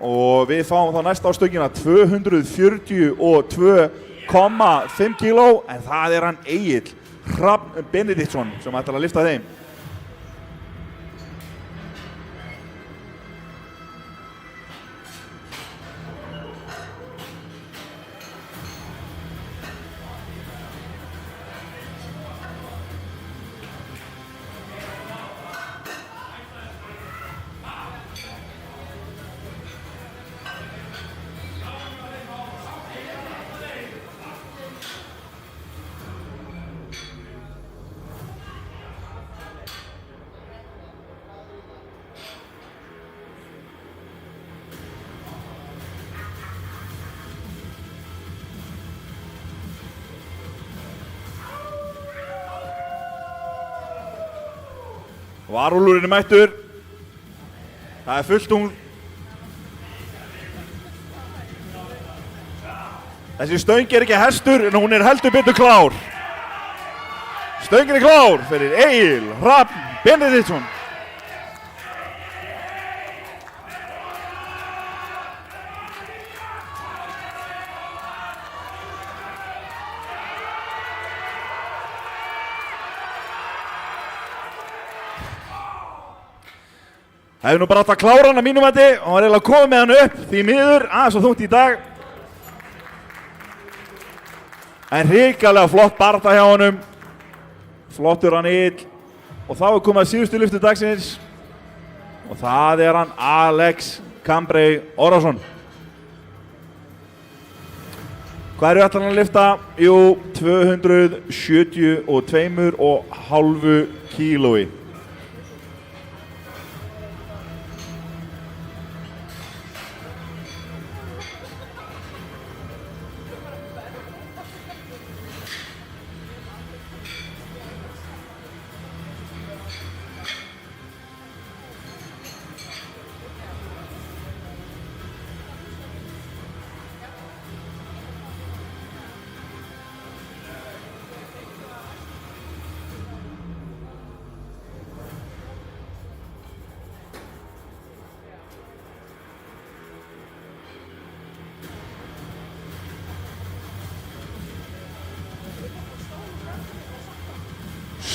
Og við fáum þá næst á stöngina 242,5 kíló, en það er hann Egill Hrafn Benediktsson sem ætlar að lyfta þeim. Varúlfurinn er mættur. Það er fullt tungl. Þessi stöng er ekki hestur, en hún er heldur betur klár. Stöngin er klár fyrir Egill Hrafn Benediktsson. Það hefur nú bara átt að klára hann að mínum mati og hann var eiginlega komið með hann upp því miður, aðeins og þungt í dag. En hrikalega flott barátta hjá honum. Flottur hann Egill. Og þá er komið að síðustu lyftu dagsins. Og það er hann Alex Kambrey Orrason. Hvað eru ætlar hann að lyfta? Jú, 272,5 kílói.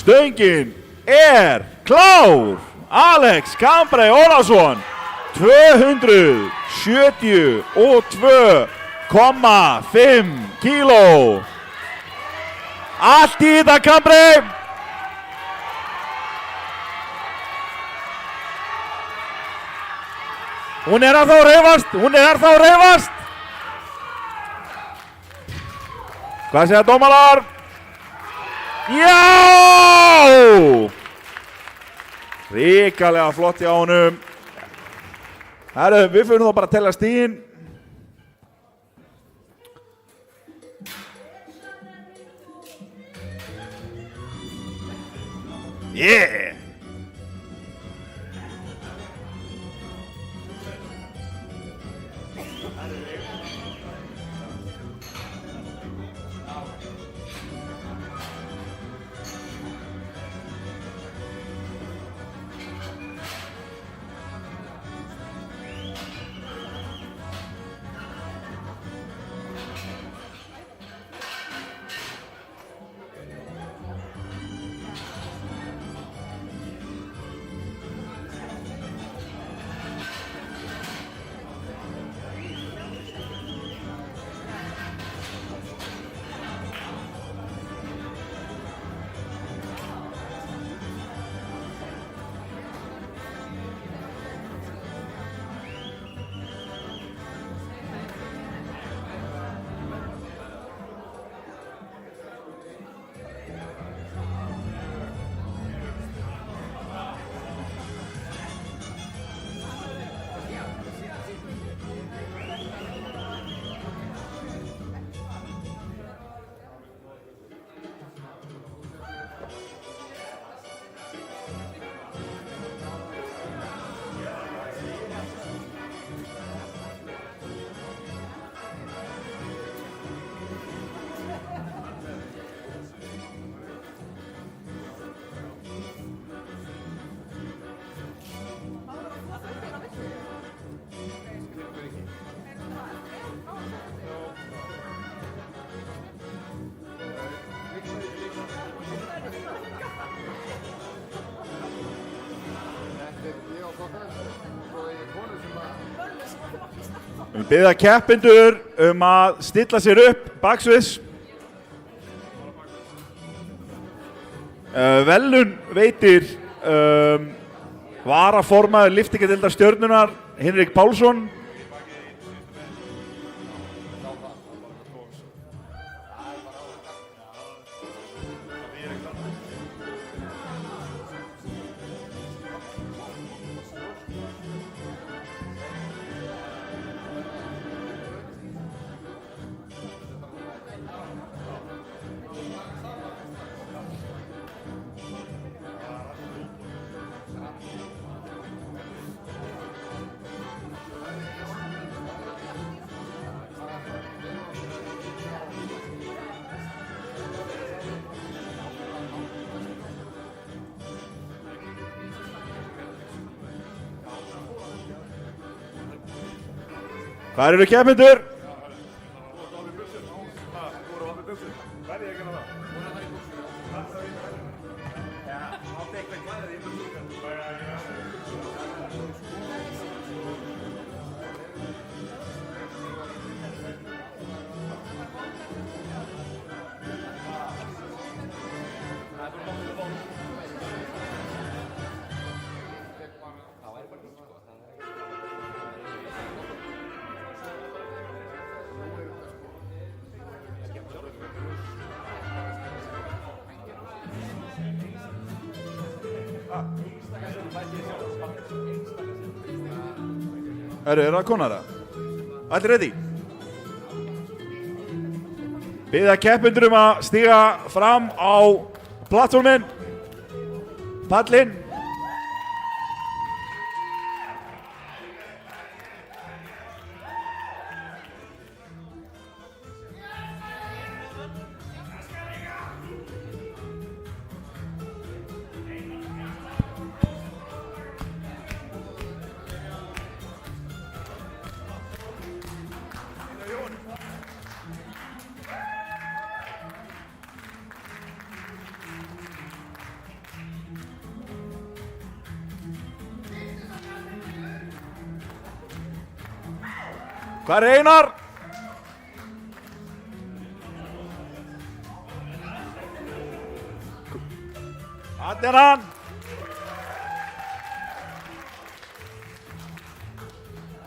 Stöngin er klár. Alex Kambrey Orrason 272,5 kíló. Allt í þetta Kambrey. Hún er ennþá að hreyfast. Hvað segja dómarar? Já! Ríkalega flott hjá honum. Herru, við fyrir þá bara að tella stíginn. Yeah! Við biðja keppendur að stilla sér upp baksviðs. Velun veitir varaformaður lyftingadeildar Stjörnunnar, Hinrik Pálsson. Hvar eru keppendur? Er það konara? Allir ready? Biðja keppendur að stíga fram á plattforminn, pallinn. Hvar er Einar? Þarna er hann.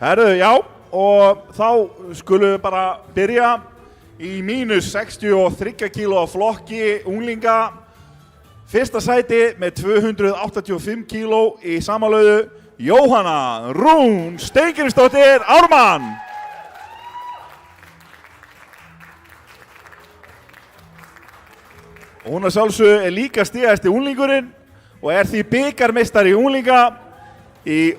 Herru, já, og þá skulum við bara byrja í mínus 63 kíló flokki unglinga. Fyrsta sæti með 285 kíló í samanlöðu Jóhanna Rún Steingrímsdóttir Ármann. Hún að sjálfsögðu er líka stigahæsti unglingurinn og er því bikarmeistari unglinga í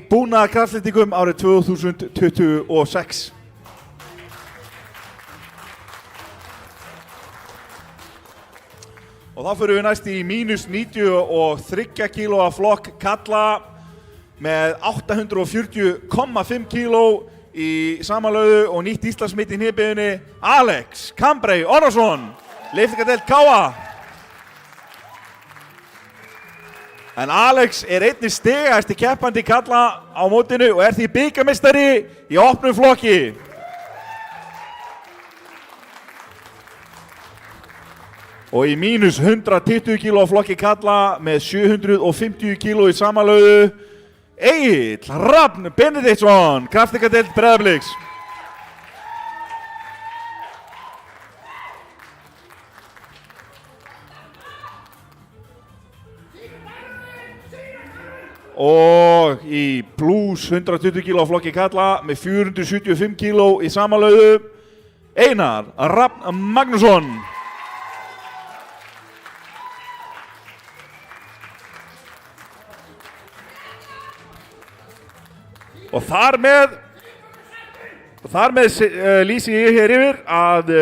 búnaða kraftlyftingum árið 2026. Og þá fyrir við næst í mínus 93 kílóa flokk kalla með 840,5 kíló í samanlögðu og nýtt Íslandsmet í hnébiðinni Alex Kambrey Ornarsson, lyftingadeild KA. En Alex er einnig stigahæsti keppandi kalla á mótinu og er því bikarmeistari í opnum flokki. Og í mínus 120 kíló flokki kalla með 750 kíló í samanlögðu Egill Rafn Benediktsson, kraftingadeild Breiðabliks. Og í plus 120 kíló flokki kalla með 475 kíló í samanlögðu Einar Rafn Magnússon. Og þar með lýsi ég hér yfir að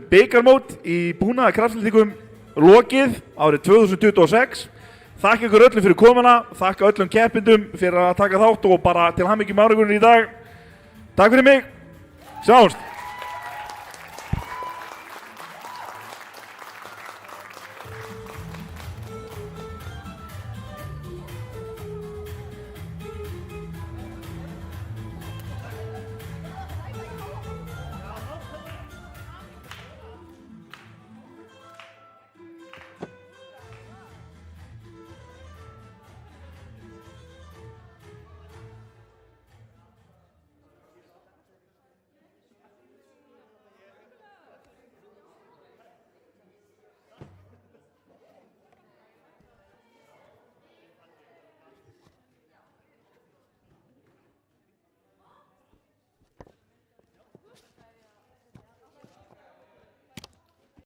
bikarmót í búnaða kraftlyftingum lokið árið 2026. Þakka ykkur öllum fyrir komuna, þakka öllum keppindum fyrir að taka þátt og bara til hamingju með árangurinn í dag. Takk fyrir mig, sjáumst!